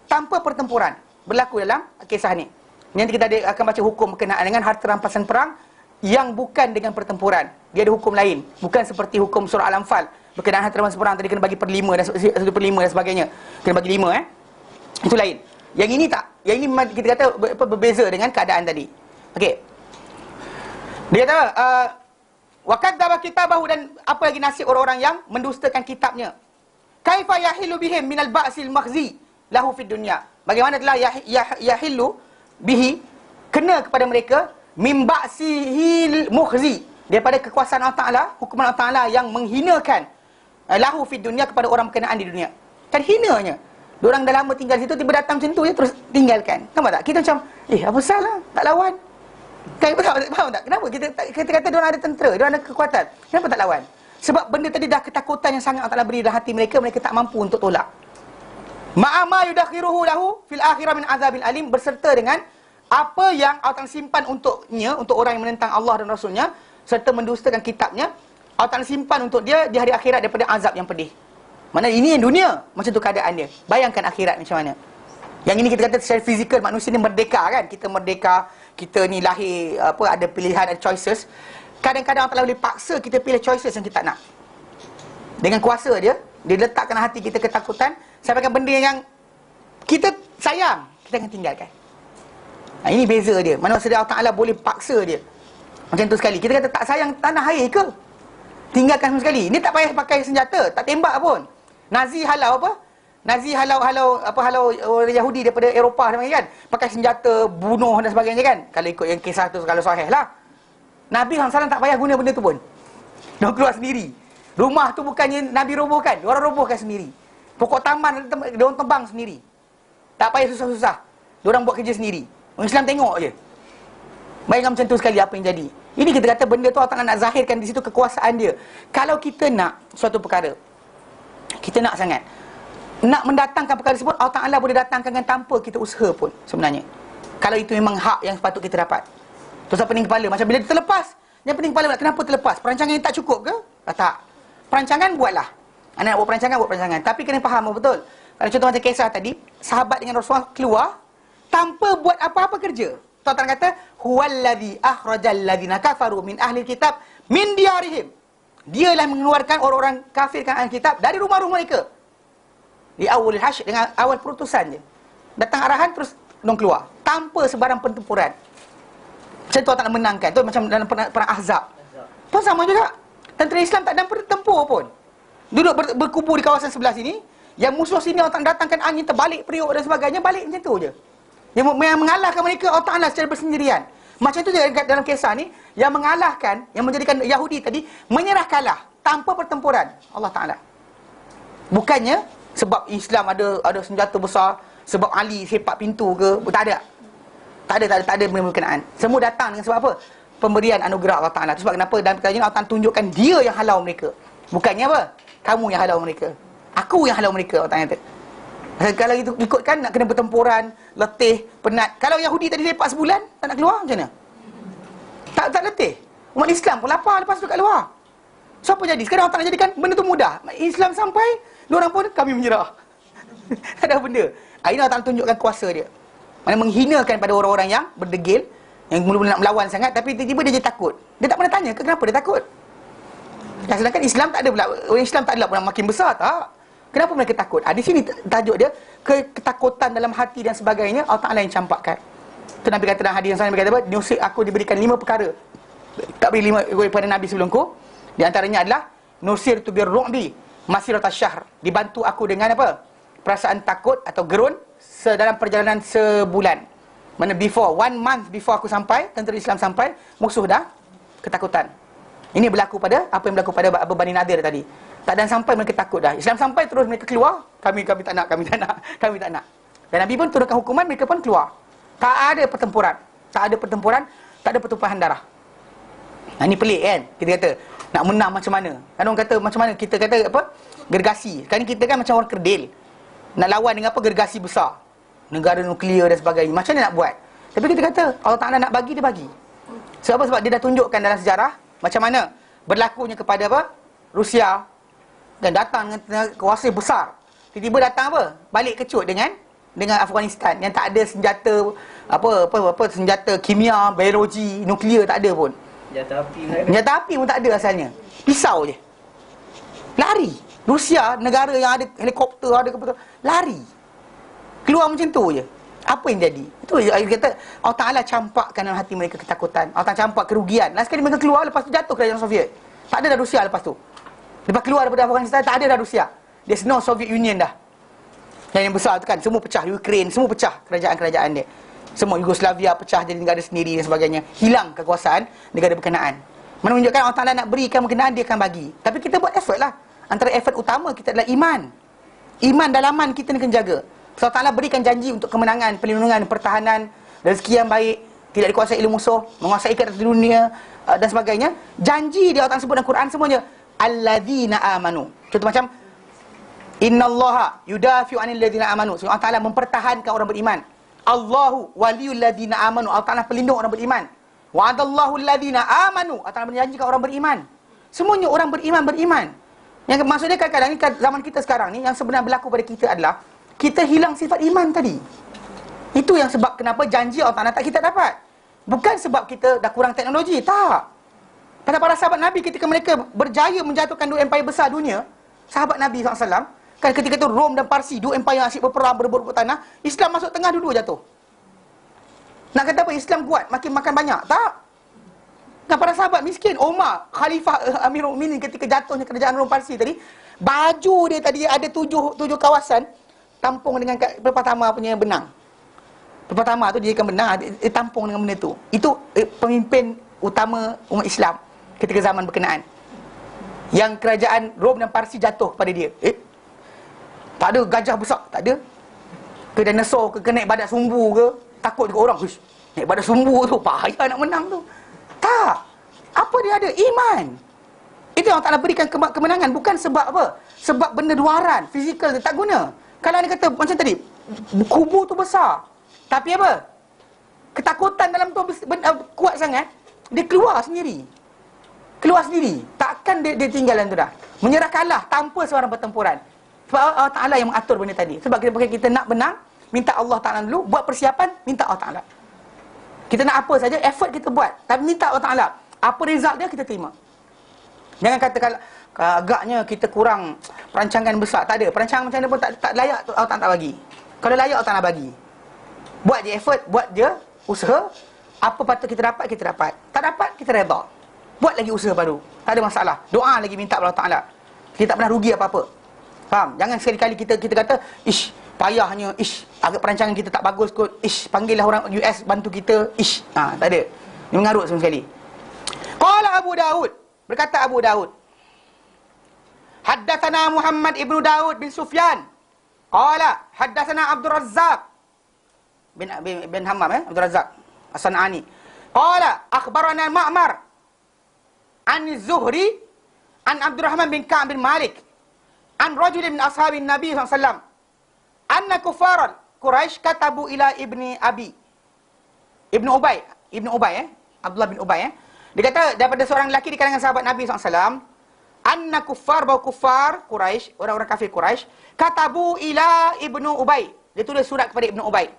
tanpa pertempuran berlaku dalam kisah ni. Nanti kita akan baca hukum berkenaan dengan harta rampasan perang yang bukan dengan pertempuran. Dia ada hukum lain, bukan seperti hukum surah Al-Anfal berkenaan harta rampasan perang tadi kena bagi per 5 dan 1/5 dan sebagainya. Kena bagi 5 Itu lain. Yang ini tak. Yang ini kita kata berbeza dengan keadaan tadi. Okey. Dia kata wa kadzdzaba kitabahu, dan apa lagi nasib orang-orang yang mendustakan kitabnya. Kaifa yahilu bihim minal ba'sil makhzi lahu fid dunya. Bagaimana telah yahilu bihi, kena kepada mereka min ba'sihil mukhzi, daripada kekuasaan Allah Taala, hukuman Allah Taala yang menghinakan lahu fid dunya, kepada orang berkenaan di dunia. Kan hinanya. Diorang dah lama tinggal situ, tiba datang macam tu je terus tinggalkan. Nampak tak? Kita macam apa salah? Tak lawan. Kan faham tak? Kenapa kita kata diorang ada tentera, diorang ada kekuatan. Kenapa tak lawan? Sebab benda tadi dah ketakutan yang sangat Allah Taala beri dalam hati mereka, mereka tak mampu untuk tolak. Ma'ama yudakhiruhu lahu fil akhirah min azabil alim, berserta dengan apa yang Allah Taala simpan untuknya, untuk orang yang menentang Allah dan Rasulnya serta mendustakan kitabnya, Allah Taala simpan untuk dia di hari akhirat daripada azab yang pedih. Mana ini yang dunia, macam tu keadaan dia. Bayangkan akhirat macam mana. Yang ini kita kata secara fizikal manusia ni merdeka kan. Kita merdeka, kita ni lahir ada pilihan, ada choices. Kadang-kadang Allah Taala boleh paksa kita pilih choices yang kita nak. Dengan kuasa dia letakkan hati kita ketakutan, sampaikan benda yang kita sayang, kita akan tinggalkan. Ini beza dia. Mana sedia Allah Taala boleh paksa dia. Macam tu sekali. Kita kata tak sayang tanah air ke? Tinggalkan sama sekali. Ni tak payah pakai senjata, tak tembak pun. Nazi halau apa? Nazi halau orang Yahudi daripada Eropah dan kan. Pakai senjata, bunuh dan sebagainya kan. Kalau ikut yang kisah tu, kalau sahih lah. Nabi SAW tak payah guna benda tu pun. Dia keluar sendiri. Rumah tu bukannya Nabi robohkan, orang robohkan sendiri. Pokok taman dia orang tebang sendiri. Tak payah susah-susah. Dia orang buat kerja sendiri. Orang Islam tengok je. Bayangkan macam tu sekali apa yang jadi. Ini kita kata benda tu Allah Ta'ala nak zahirkan di situ kekuasaan dia. Kalau kita nak suatu perkara, kita nak sangat, nak mendatangkan perkara tersebut, Allah Ta'ala boleh datangkan tanpa kita usaha pun sebenarnya. Kalau itu memang hak yang sepatut kita dapat. Terus pening kepala, macam bila dia terlepas, yang pening kepala, kenapa terlepas? Perancangan yang tak cukup ke? Tak. Perancangan buatlah. Anda nak buat perancangan, buat perancangan. Tapi kena faham betul. Kalau contoh macam kisah tadi, sahabat dengan Rasulullah keluar tanpa buat apa-apa kerja. Tuan-tuan kata, huwallazi akhrajal ladzina kafaru min ahli kitab min diyarihim. Dialah mengeluarkan orang-orang kafir kan ahli kitab dari rumah-rumah mereka. Di awal hasyr, dengan awal perutusan je. Datang arahan terus dong keluar tanpa sebarang pertempuran. Macam tu tak nak menangkan. Tu macam dalam perang Ahzab. Tu sama juga. Tentera Islam tak ada bertempur pun. Duduk berkumpul di kawasan sebelah sini. Yang musuh sini Allah Ta'ala datangkan angin terbalik periuk dan sebagainya, balik macam tu je. Yang mengalahkan mereka Allah Ta'ala secara bersendirian. Macam tu je dalam kisah ni. Yang mengalahkan, yang menjadikan Yahudi tadi menyerah kalah tanpa pertempuran Allah Ta'ala. Bukannya sebab Islam ada senjata besar, sebab Ali sepak pintu ke, tak ada. Tak ada benda berkenaan. Semua datang dengan sebab apa? Pemberian anugerah Allah Ta'ala. Sebab kenapa dalam perkara ini Allah Ta'ala tunjukkan dia yang halau mereka. Bukannya apa? Kamu yang halau mereka. Aku yang halau mereka, Allah Ta'ala kata. Kalau itu ikutkan nak kena bertempuran, letih, penat. Kalau Yahudi tadi lepak sebulan, tak nak keluar macam mana? Tak letih. Umat Islam pun lapar lepas tu kat luar. So apa jadi? Sekarang Allah Ta'ala jadikan benda tu mudah. Islam sampai, diorang pun kami menyerah. Tak ada benda. Ini Allah Ta'ala tunjukkan kuasa dia. Mana menghinakan pada orang-orang yang berdegil, yang mula-mula nak melawan sangat, tapi tiba-tiba dia jadi takut. Dia tak pernah tanya kenapa dia takut. Dan sedangkan Islam tak ada pula, orang Islam tak adalah pula makin besar, tak. Kenapa mereka takut? Di sini tajuk dia, ketakutan dalam hati dan sebagainya, Allah Ta'ala yang campakkan. Itu Nabi kata dalam hadis yang sama, Nabi kata apa? Nusik aku diberikan 5 perkara. Tak beri 5 kepada Nabi sebelumku. Di antaranya adalah, nusir tu birru'bi masirata syahr. Dibantu aku dengan apa? Perasaan takut atau gerun dalam perjalanan sebulan. Mana before, 1 month before aku sampai, tentera Islam sampai, musuh dah ketakutan. Ini berlaku pada apa yang berlaku pada Abu Bani Nadir tadi. Tak ada sampai mereka takut dah. Islam sampai terus mereka keluar, kami tak nak. Dan Nabi pun turunkan hukuman, mereka pun keluar. Tak ada pertempuran, tak ada pertumpahan darah. Ini pelik kan? Kita kata nak menang macam mana? Kan orang kata macam mana? Kita kata apa? Gergasi. Sekarang kita kan macam orang kerdil. Nak lawan dengan apa? Gergasi besar. Negara nuklear dan sebagainya. Macam mana nak buat? Tapi kita kata Allah Ta'ala nak bagi, dia bagi. Sebab apa? Sebab dia dah tunjukkan dalam sejarah macam mana berlakunya kepada apa? Rusia. Dan datang dengan kuasa besar. Tiba-tiba datang apa? Balik kecut dengan Afghanistan yang tak ada senjata senjata kimia, biologi, nuklear tak ada pun. Senjata api pun tak ada asalnya. Pisau je. Lari. Rusia, negara yang ada helikopter, ada apa, lari. Keluar macam tu je. Apa yang jadi? Itu dia kata Allah Ta'ala campakkan dalam hati mereka ketakutan. Allah Ta'ala campak kerugian. Last sekali mereka keluar, lepas tu jatuh kerajaan Soviet. Tak ada dah Rusia lepas tu. Lepas keluar daripada Afghanistan, tak ada dah Rusia. There's no Soviet Union dah. Yang besar tu kan, semua pecah. Ukraine, semua pecah kerajaan-kerajaan dia. Semua Yugoslavia pecah jadi negara sendiri dan sebagainya. Hilang kekuasaan negara berkenaan. Mana menunjukkan Allah Ta'ala nak berikan berkenaan, dia akan bagi. Tapi kita buat effort lah. Antara effort utama kita adalah iman. Iman dalaman kita ni kena jaga. Allah Ta'ala berikan janji untuk kemenangan, perlindungan, pertahanan, rezeki yang baik, tidak dikuasai oleh musuh, menguasai keadaan dunia dan sebagainya. Janji dia Allah Ta'ala sebut dalam Quran semuanya. Alladzina amanu. Contoh macam innallaha yudafi'u 'anil ladzina amanu. Allah Ta'ala mempertahankan orang beriman. Allahu waliyul ladzina amanu. Allah Ta'ala pelindung orang beriman. Wa'adallahu alladzina amanu. Allah Ta'ala menjanjikan orang beriman. Semuanya orang beriman. Yang maksudnya kadang-kadang ni zaman kita sekarang ni yang sebenarnya berlaku pada kita adalah kita hilang sifat iman tadi. Itu yang sebab kenapa janji Allah Ta'ala tak kita dapat. Bukan sebab kita dah kurang teknologi, tak. Pada para sahabat Nabi ketika mereka berjaya menjatuhkan dua empire besar dunia, sahabat Nabi SAW, kan ketika itu Rom dan Parsi, dua empire yang asyik berperang, berebut tanah, Islam masuk tengah, dua-dua jatuh. Nak kata apa? Islam kuat, makin makan banyak? Tak. Dan para sahabat miskin, Umar, Khalifah Amirul Mukminin ketika jatuhnya kerajaan Rom Parsi tadi, baju dia tadi ada tujuh kawasan, tampung dengan pertama punya benang. Pertama tu dia akan benang, dia tampung dengan benda tu. Itu pemimpin utama umat Islam ketika zaman berkenaan. Yang kerajaan Rom dan Parsi jatuh pada dia. Tak ada gajah besar, tak ada. Ke dinosaur ke naik badak sumbu ke, takut juga orang. Naik badak sumbu tu payah nak menang tu. Tak. Apa dia ada? Iman. Itu yang Allah Ta'ala berikan kemenangan. Bukan sebab apa? Sebab benda luaran, fizikal dia tak guna. Kalau dia kata macam tadi, kubu tu besar, tapi apa? Ketakutan dalam tu kuat sangat, dia keluar sendiri. Takkan dia tinggal dalam tu dah. Menyerah kalah tanpa seorang pertempuran. Sebab Allah Ta'ala yang mengatur benda tadi. Sebab kita nak menang, minta Allah Ta'ala dulu. Buat persiapan, minta Allah Ta'ala. Kita nak apa saja, effort kita buat, tapi minta Allah Ta'ala. Apa result dia, kita terima. Jangan katakan agaknya kita kurang perancangan besar. Tak ada. Perancangan macam mana pun tak layak Allah Ta'ala bagi. Kalau layak Allah Ta'ala bagi. Buat je effort, buat je usaha. Apa patut kita dapat, kita dapat. Tak dapat, kita redha. Buat lagi usaha baru. Tak ada masalah. Doa lagi minta kepada Allah Ta'ala. Kita tak pernah rugi apa-apa. Faham? Jangan sekali-kali kita kata, payahnya, agak perancangan kita tak bagus kot, panggillah orang US bantu kita, tak ada. Dia mengarut semua sekali. Qala Abu Daud, berkata Abu Daud, haddatsana Muhammad ibnu Daud bin Sufyan, qala haddatsana Abdul Razzaq bin Hammam, Abdul Razzaq As-San'ani, qala akhbarana Ma'mar an Zuhri an Abdurrahman bin Ka'b bin Malik an rajul min ashabin Nabi sallallahu alaihi wasallam anna kufaran Quraisy katabu ila Ibnu Ubay, Abdullah bin Ubay. Dia kata daripada seorang lelaki di kalangan sahabat Nabi SAW, anna bahawa kufar Quraisy, orang-orang kafir Quraisy, katabu ila Ibnu Ubay. Dia tulis surat kepada Ibnu Ubay.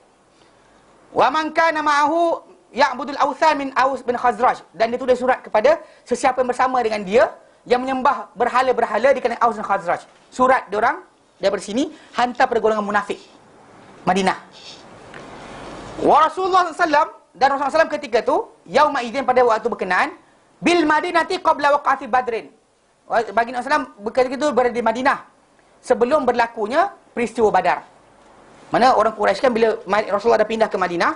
Wa man kana ma'ahu ya'budul awthan min Aus bin Khazraj. Dan dia tulis surat kepada sesiapa yang bersama dengan dia yang menyembah berhala-berhala di kalangan Aus dan Khazraj. Surat diorang daripada sini hantar pada golongan munafik Madinah. Wa Rasulullah SAW, dan Rasulullah SAW ketika tu, yauma idzin, pada waktu berkenaan, bil Madinati qabla waqati Badrin. Bagi Rasulullah SAW ketika itu berada di Madinah sebelum berlakunya peristiwa Badar. Mana orang Quraisy kan bila Rasulullah dah pindah ke Madinah,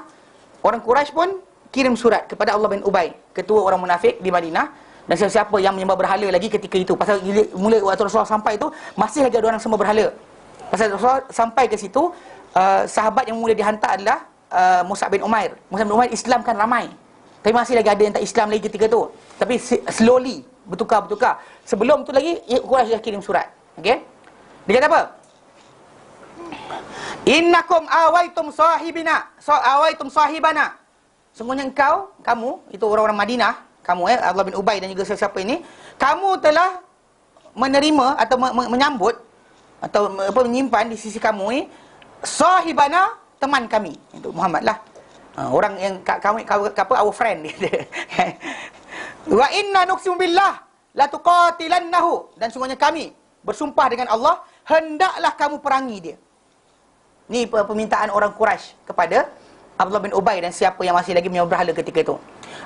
orang Quraisy pun kirim surat kepada Allah bin Ubay, ketua orang munafik di Madinah, dan siapa yang menyembah berhala lagi ketika itu. Pasal mula waktu Rasulullah sampai itu masih lagi ada orang sembah berhala. Pasal Rasulullah sampai ke situ, sahabat yang mula dihantar adalah Mus'ab bin Umair. Mus'ab bin Umair Islam kan ramai, tapi masih lagi ada yang tak Islam lagi ketika tu. Tapi slowly bertukar. Sebelum tu lagi Quraisy dah kirim surat. Okey. Dia kata apa? Innakum awaitum sahibana. Sungguhnya kamu itu orang-orang Madinah, kamu Abdullah bin Ubay dan juga siapa ini, kamu telah menerima atau menyambut atau menyimpan di sisi kamu ni sahibana, teman kami, itu Muhammad lah. Orang yang kami apa, our friend dia. Wa inna nuqsimu billah la tuqatilannahu, dan sungguhnya kami bersumpah dengan Allah, hendaklah kamu perangi dia. Ni permintaan orang Quraisy kepada Abdullah bin Ubay dan siapa yang masih lagi menyembah berhala ketika itu.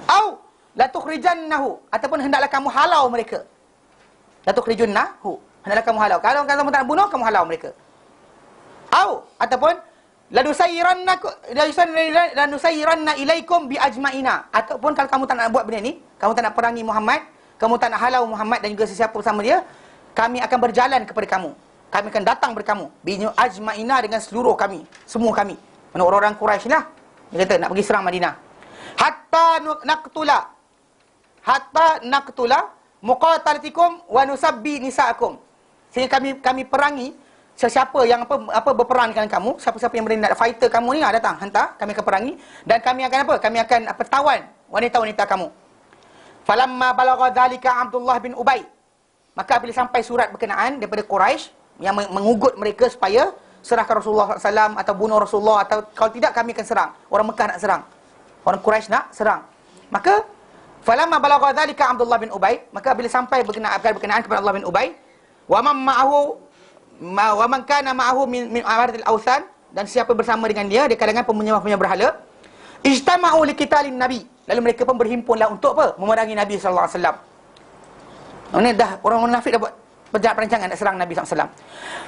Au la tukhrijannahu, ataupun hendaklah kamu halau mereka. La tukhrijunnahu, hendaklah kamu halau. Kalau kamu tak nak bunuh, kamu halau mereka. Au ataupun la nusayyiranna ilaikum bi ajmaina, ataupun kalau kamu tak nak buat benda ni, kamu tak nak perangi Muhammad, kamu tak nak halau Muhammad dan juga sesiapa bersama dia, kami akan berjalan kepada kamu. Kami akan datang kepada kamu bi ajmaina, dengan seluruh kami, semua kami. Mana orang-orang Quraisy lah. Dia kata nak pergi serang Madinah. Hatta naqtula muqatalatikum wa nusabbi nisaakum. Sehingga kami perangi sesiapa yang apa berperang dengan kamu, siapa-siapa yang berani nak fighter kamu ni, datang hantar, kami akan perangi, dan kami akan apa? Kami akan tawan wanita-wanita kamu. Falamma balagha dzalika Abdullah bin Ubay, maka bila sampai surat berkenaan daripada Quraisy yang mengugut mereka supaya serahkan Rasulullah SAW atau bunuh Rasulullah, atau kalau tidak kami akan serang. Orang Mekah nak serang, orang Quraisy nak serang. Maka falamma balagha dzalika Abdullah bin Ubay, maka bila sampai berkenaan kepada Abdullah bin Ubay, wa man kana ma'ahu min abadatil awthan, dan siapa bersama dengan dia di kalangan penyembah berhala, ijtama'u liqitalin nabi, lalu mereka pun berhimpunlah untuk apa? Memerangi Nabi sallallahu alaihi wasallam. Ini dah orang munafik dah buat perancangan nak serang Nabi SAW.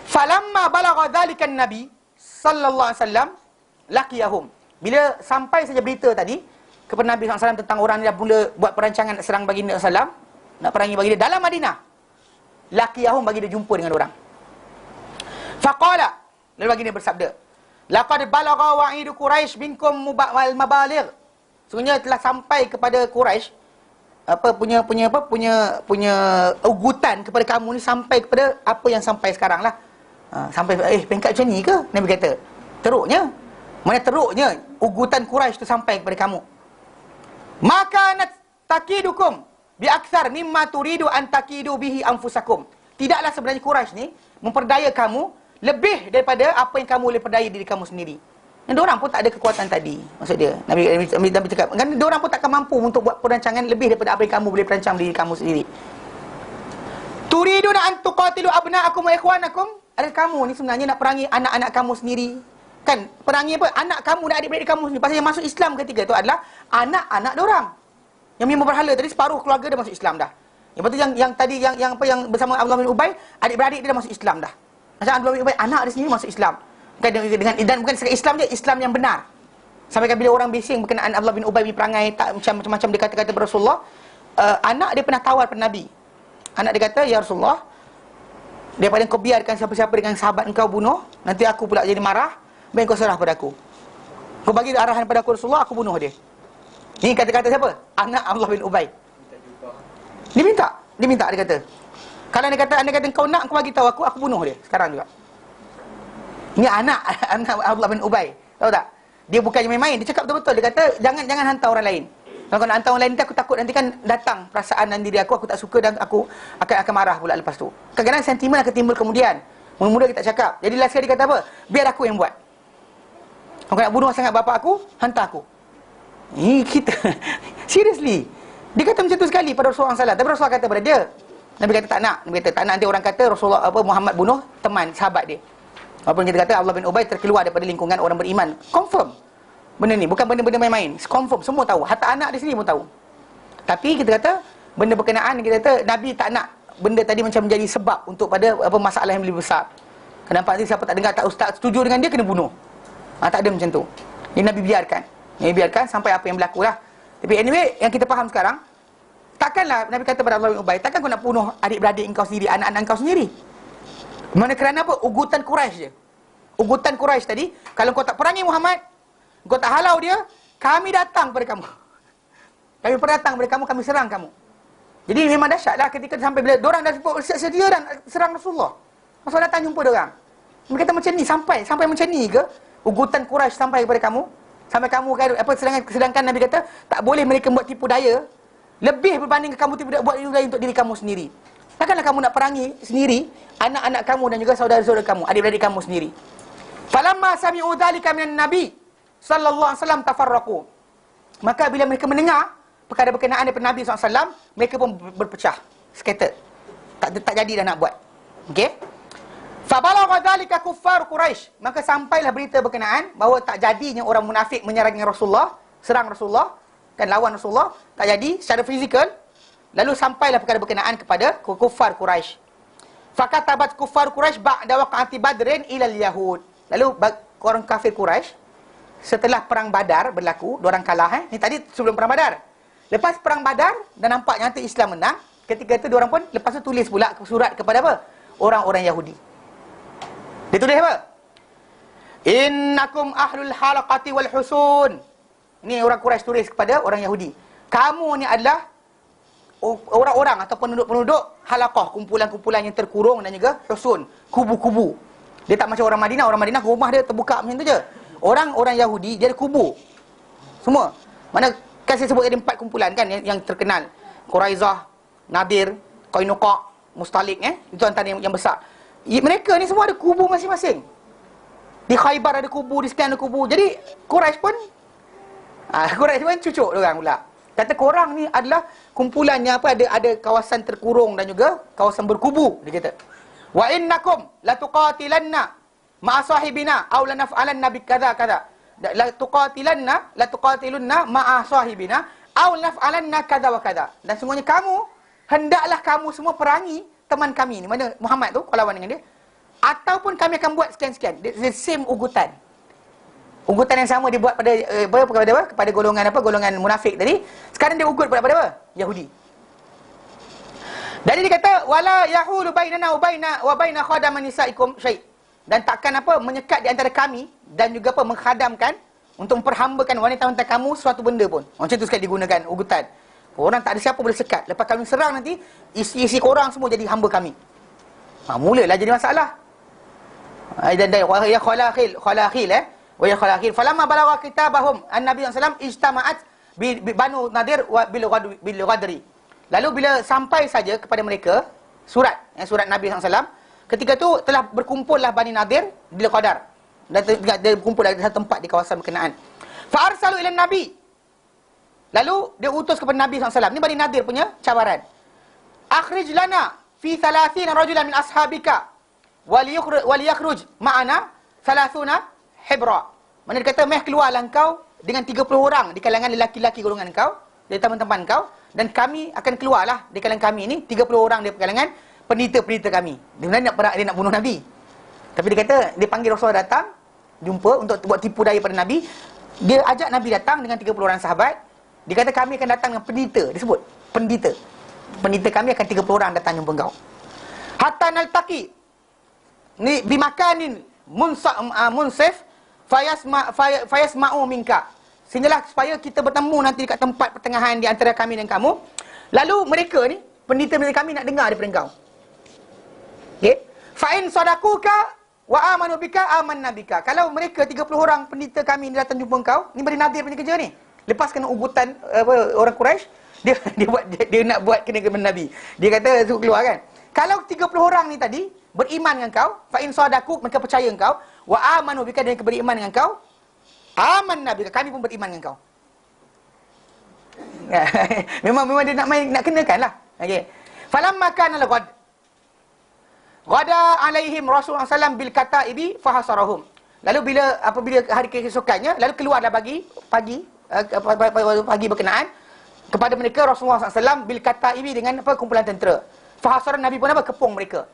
Falamma balagha dzalikan Nabi sallallahu alaihi wasallam laqiyahum. Bila sampai saja berita tadi kepada Nabi SAW tentang orang ni dah mula buat perancangan nak serang baginda SAW, nak perangi baginda dalam Madinah, laqiyahum, bagi dia jumpa dengan orang. Faqala, lalu baginda bersabda, laqad balagha wa'idu Quraisy minkum wal mabaligh. Sebenarnya telah sampai kepada Quraisy punya ugutan kepada kamu ni, sampai kepada apa yang sampai sekarang lah. Sampai pengkat macam ni ke? Nabi kata teruknya, mana teruknya ugutan Quraisy tu sampai kepada kamu. Maka takidukum bi aktsar mimma turidu an takidu bihi anfusakum. Tidaklah sebenarnya Quraisy ni memperdaya kamu lebih daripada apa yang kamu boleh perdaya diri kamu sendiri. Dan diorang pun tak ada kekuatan tadi. Maksud dia, Nabi cakap, kan diorang pun takkan mampu untuk buat perancangan lebih daripada apa yang kamu boleh perancang diri kamu sendiri. Turiduna an tuqatilu abna'akum wa ikhwanakum. Ada kamu ni sebenarnya nak perangi anak-anak kamu sendiri. Kan, perangi apa? Anak kamu dan adik-beradik kamu sendiri. Pasal yang masuk Islam ketika itu adalah anak-anak diorang. Yang menyembah berhala tadi, separuh keluarga dia masuk Islam dah. Lepas tu yang tadi yang bersama Abdullah bin Ubay, adik-beradik dia dah masuk Islam dah. Macam Abdullah bin Ubay, anak dia sendiri masuk Islam. Dan bukan sekadar Islam je, Islam yang benar. Sampai bila orang bising berkenaan Abdullah bin Ubay bin perangai tak macam-macam, dia kata-kata kepada Rasulullah, anak dia pernah tawar pada Nabi. Anak dia kata, ya Rasulullah, daripada kau biarkan siapa-siapa dengan sahabat engkau bunuh, nanti aku pula jadi marah, baik kau serah pada aku. Kau bagi arahan pada aku Rasulullah, aku bunuh dia. Ini kata-kata siapa? Anak Abdullah bin Ubay. Dia minta dia kata, kalau dia kata, anda kata kau nak, kau bagi tahu aku bunuh dia sekarang juga. Ini anak Abdullah bin Ubay. Tahu tak? Dia bukannya main-main, dia cakap betul-betul. Dia kata, jangan hantar orang lain. Kalau kau nak hantar orang lain, aku takut nanti kan datang perasaan dalam diri aku tak suka, dan aku akan marah pula lepas tu. Kadang-kadang sentimen akan timbul kemudian. Mula-mula kita cakap. Jadi last sekali dia kata apa? Biar aku yang buat. Kalau kau nak bunuh sangat bapa aku, hantar aku. Ini kita. Seriously. Dia kata macam tu sekali pada Rasulullah SAW. Tapi Rasulullah kata pada dia, Nabi kata tak nak. Nabi kata tak nak, nanti orang kata Rasulullah Muhammad bunuh teman, sahabat dia. Walaupun kita kata Abdullah bin Ubay terkeluar daripada lingkungan orang beriman. Confirm benda ni, bukan benda-benda main-main. Confirm, semua tahu. Hatta anak dia sendiri pun tahu. Tapi kita kata benda berkenaan, kita kata Nabi tak nak benda tadi macam menjadi sebab untuk pada masalah yang lebih besar. Kenapa nanti siapa tak dengar, tak ustaz setuju dengan dia, kena bunuh. Tak ada macam tu. Jadi Nabi biarkan sampai apa yang berlaku lah. Tapi anyway, yang kita faham sekarang, takkanlah Nabi kata pada Abdullah bin Ubay, takkan kau nak bunuh adik-beradik engkau sendiri, anak-anak engkau sendiri. Mana kerana apa? Ugutan Quraisy je. Ugutan Quraisy tadi, kalau kau tak perangi Muhammad, kau tak halau dia, kami datang kepada kamu. Kami datang kepada kamu, kami serang kamu. Jadi memang dahsyatlah ketika sampai bila diorang dah sedia dan serang Rasulullah. Rasulullah datang jumpa diorang. Mereka kata macam ni, sampai macam ni ke? Ugutan Quraisy sampai kepada kamu. Sampai kamu kan sedangkan Nabi kata tak boleh mereka buat tipu daya Lebih berbanding kamu tidak buat ilmu untuk diri kamu sendiri. Takkanlah kamu nak perangi sendiri anak-anak kamu dan juga saudara-saudara kamu, adik-adik kamu sendiri. Falamma sami'u dzalika minan nabi sallallahu alaihi wasallam tafarraqu. Maka bila mereka mendengar perkara berkenaan daripada Nabi SAW, mereka pun berpecah, scattered. Tak jadi dah nak buat. Okey? Fa balagha dzalika kuffar Quraisy. Maka sampailah berita berkenaan bahawa tak jadinya orang munafik menyerangi Rasulullah, serang Rasulullah dan lawan Rasulullah, tak jadi secara fizikal. Lalu sampailah perkara berkenaan kepada kuffar Quraisy. Fakatabat kuffar Quraisy ba'da waqa'ati Badrin ila al-Yahud. Lalu orang kafir Quraisy setelah perang Badar berlaku, diorang kalah ni tadi sebelum perang Badar. Lepas perang Badar dan nampaknya nanti Islam menang, ketika itu diorang pun lepas tu tulis pula surat kepada apa? Orang-orang Yahudi. Dia tulis apa? Innakum ahlul halaqati wal husun. Ini orang Quraisy tulis kepada orang Yahudi. Kamu ni adalah orang-orang atau penduduk-penduduk halaqah, kumpulan-kumpulan yang terkurung dan juga husun, kubu-kubu. Dia tak macam orang Madinah. Orang Madinah rumah dia terbuka macam tu je. Orang Yahudi dia ada kubu. Semua. Mana kan saya sebut ada 4 kumpulan kan yang terkenal. Quraizah, Nadir, Qainuqa, Mustalik itu antara yang besar. Mereka ni semua ada kubu masing-masing. Di Khaybar ada kubu, di sekian ada kubu. Jadi Quraisy pun cucuk diorang pula. Kata korang ni adalah kumpulannya apa, ada kawasan terkurung dan juga kawasan berkubu, dia kata. Wa innakum latuqatilanna ma'a sahibina aw lanaf'alanna bikadza kadza. Latuqatilunna ma'a sahibina aw lanaf'alanna kadza wa kadza. Dan sungguhnya kamu hendaklah kamu semua perangi teman kami ni, mana Muhammad tu kau lawan dengan dia, ataupun kami akan buat sekian-sekian. The same ugutan. Ugutan yang sama dibuat pada kepada golongan munafik tadi. Sekarang dia ugut pada apa? Yahudi. Jadi dia kata wala yahulu bainana wa baina khadaman nisaikum syai'. Dan takkan menyekat di antara kami dan juga menghadamkan untuk memperhambakan wanita-wanita kamu suatu benda pun. Macam tu sekali digunakan ugutan. Orang tak ada siapa boleh sekat. Lepas kami serang nanti, isi korang semua jadi hamba kami. Mulalah jadi masalah. Dan wa ya khalakhil wa ya khalakhil falamma balagha kitabahum an-nabi sallallahu alaihi wasallam ijtama'at bi Banu Nadir wa bil Ghadri. Lalu bila sampai saja kepada mereka surat Nabi SAW, ketika tu telah berkumpullah Bani Nadir di Qadar. Dan dia berkumpul di satu tempat di kawasan berkenaan. Fa arsalu ila Nabi. Lalu dia utus kepada Nabi SAW. Ni Bani Nadir punya cabaran. Akhrij lana fi 30 rajulan min ashabika wal yakhruj ma'ana 30 hibra. Mana dia kata, meh keluarlah engkau dengan 30 orang di kalangan lelaki-lelaki golongan engkau, dari teman-teman engkau, dan kami akan keluarlah di kalangan kami ini 30 orang dari kalangan pendeta-pendeta kami. Dia nak bunuh Nabi. Tapi dia kata, dia panggil Rasulullah datang jumpa untuk buat tipu daya pada Nabi. Dia ajak Nabi datang dengan 30 orang sahabat. Dia kata kami akan datang dengan pendeta. Dia sebut pendeta. Pendeta kami akan 30 orang datang jumpa engkau. Hatta naltaqi ni bimakanin munsif fayasma'u minka. Sehinggalah supaya kita bertemu nanti dekat tempat pertengahan di antara kami dan kamu. Lalu mereka ni, pendeta-pendeta kami nak dengar daripada engkau. Okey? Fa in sadaquka wa amanu bika amanna bika. Kalau mereka 30 orang pendeta kami ni datang jumpa engkau, ni Bani Nadir punya kerja ni. Lepaskan ugutan orang Quraisy, dia nak buat kena dengan Nabi. Dia kata suruh keluar kan. Kalau 30 orang ni tadi beriman dengan kau, fa in sadaqu, mereka percaya engkau, wa amanu bika, dan beriman dengan kau, amanna bika, kami pun beriman dengan kau. memang dia nak kenakanlah. Okey. Falamma kana al-ghad ghada alaihim Rasulullah sallallahu bil kataibi fahasarahum. Lalu apabila hari keesokannya, lalu keluarlah pagi berkenaan kepada mereka Rasulullah SAW bil kataibi dengan kumpulan tentera. Fahasarah, Nabi pun kepung mereka.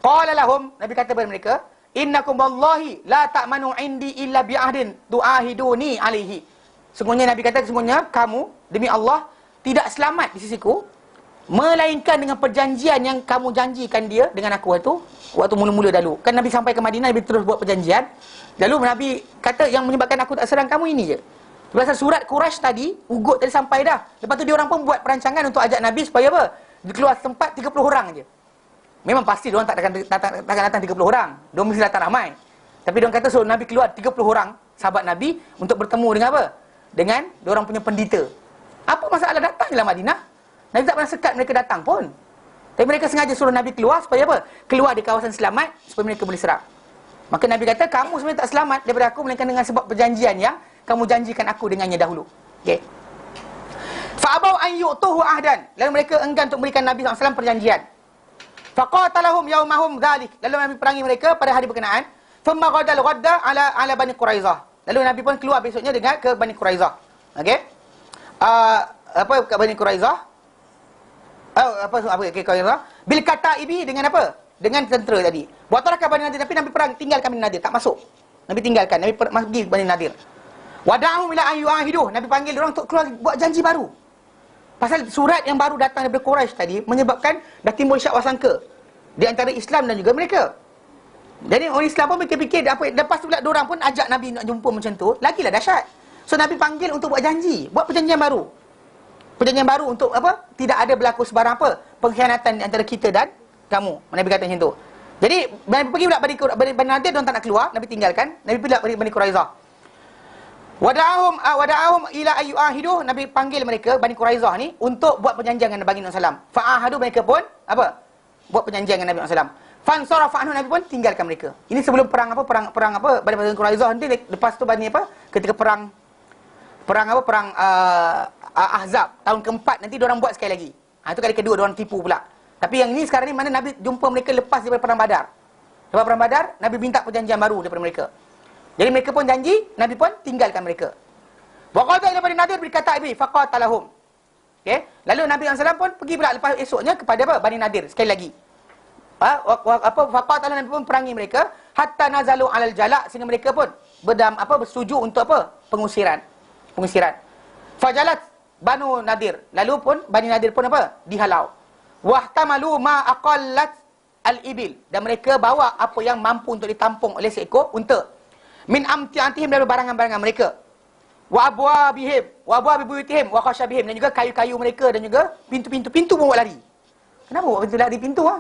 Qala lahum, Nabi kata kepada mereka, innakum wallahi la ta'manu indi illa bi'ahdin tu'ahiduni alaihi. Sungguhnya Nabi kata, sungguhnya kamu demi Allah tidak selamat di sisiku melainkan dengan perjanjian yang kamu janjikan dia dengan aku waktu mula-mula dahulu. Kan Nabi sampai ke Madinah, Nabi terus buat perjanjian. Lalu Nabi kata yang menyebabkan aku tak serang kamu ini je. Sebab surat Quraisy tadi, ugut tadi sampai dah. Lepas tu dia orang pun buat perancangan untuk ajak Nabi supaya apa? Dia keluar tempat 30 orang je. Memang pasti dia orang tak akan datang 30 orang. Dia mesti datang ramai. Tapi dia orang kata suruh Nabi keluar 30 orang sahabat Nabi untuk bertemu dengan apa? Dengan dia orang punya pendeta. Apa masalah datang dalam Madinah? Nabi tak pernah sekat mereka datang pun. Tapi mereka sengaja suruh Nabi keluar supaya apa? Keluar di kawasan selamat supaya mereka boleh serang. Maka Nabi kata, kamu sebenarnya tak selamat daripada aku melainkan dengan sebab perjanjian yang kamu janjikan aku dengannya dahulu. Okey. Fa'abau an yu'tuhu ahdan. Lalu mereka enggan untuk memberikan Nabi SAW perjanjian. Faqatalahum yaumahum dhalik. Lalu Nabi perangi mereka pada hari berkenaan. Thumma ghadal ghadda ala Bani Quraizah. Lalu Nabi pun keluar besoknya dengan ke Bani Quraizah. Okey. Apa ke Bani Quraizah? Apa ke Quraizah? Bil kataibi dengan apa? Dengan tentera tadi. Buat tarakah Bani Nadir, tapi Nabi perang, tinggalkan Bani Nadir, tak masuk. Nabi tinggalkan, Nabi pergi Bani Nadir. Wada'ahum ila an yu'ahiduh. Nabi panggil orang untuk keluar buat janji baru. Pasal surat yang baru datang daripada Quraisy tadi menyebabkan dah timbul syak wasangka di antara Islam dan juga mereka. Jadi orang Islam pun fikir-fikir apa, lepas tu pula diorang pun ajak Nabi nak jumpa macam tu, lagilah dahsyat. So Nabi panggil untuk buat janji, buat perjanjian baru. Perjanjian baru untuk apa? Tidak ada berlaku sebarang apa? Pengkhianatan antara kita dan kamu. Nabi kata macam tu. Jadi Nabi pergi pula Bani Nadir, diorang tak nak keluar, Nabi tinggalkan. Nabi pergi pula Bani Quraizah. Wada'ahum ila ayyuahidu. Nabi panggil mereka Bani Quraizah ni untuk buat perjanjian dengan Nabi SAW. Fa'ahadu, mereka pun apa? Buat perjanjian dengan Nabi SAW. Fansarafa anhu, Nabi pun tinggalkan mereka. Ini sebelum perang apa? Perang apa? Bani Quraizah nanti lepas tu Bani apa? Ketika perang Ahzab tahun keempat nanti diorang buat sekali lagi. Itu kali kedua diorang tipu pula. Tapi yang ini sekarang ni mana Nabi jumpa mereka lepas daripada perang Badar. Lepas perang Badar, Nabi minta perjanjian baru daripada mereka. Jadi mereka pun janji, Nabi pun tinggalkan mereka. Wa qala ila Bani Nadir berkata ibi faqatalahum. Okey, lalu Nabi SAW pun pergi pula lepas esoknya kepada apa? Bani Nadir sekali lagi. Faqatalah, Nabi pun perangi mereka hatta nazalu alal jala, sehingga mereka pun bersetuju untuk apa? Pengusiran. Fajalat Banu Nadir. Lalu pun Bani Nadir pun apa? Dihalau. Wahtamalu ma aqallat al-ibil, dan mereka bawa apa yang mampu untuk ditampung oleh seekor unta. Min amti'atihim, dari barangan-barangan mereka. Wa abwabihim, wa abwabibuyutihim, wa khashabihim, dan juga kayu-kayu mereka dan juga pintu pun buat lari. Kenapa buat pintu lari pintu ah?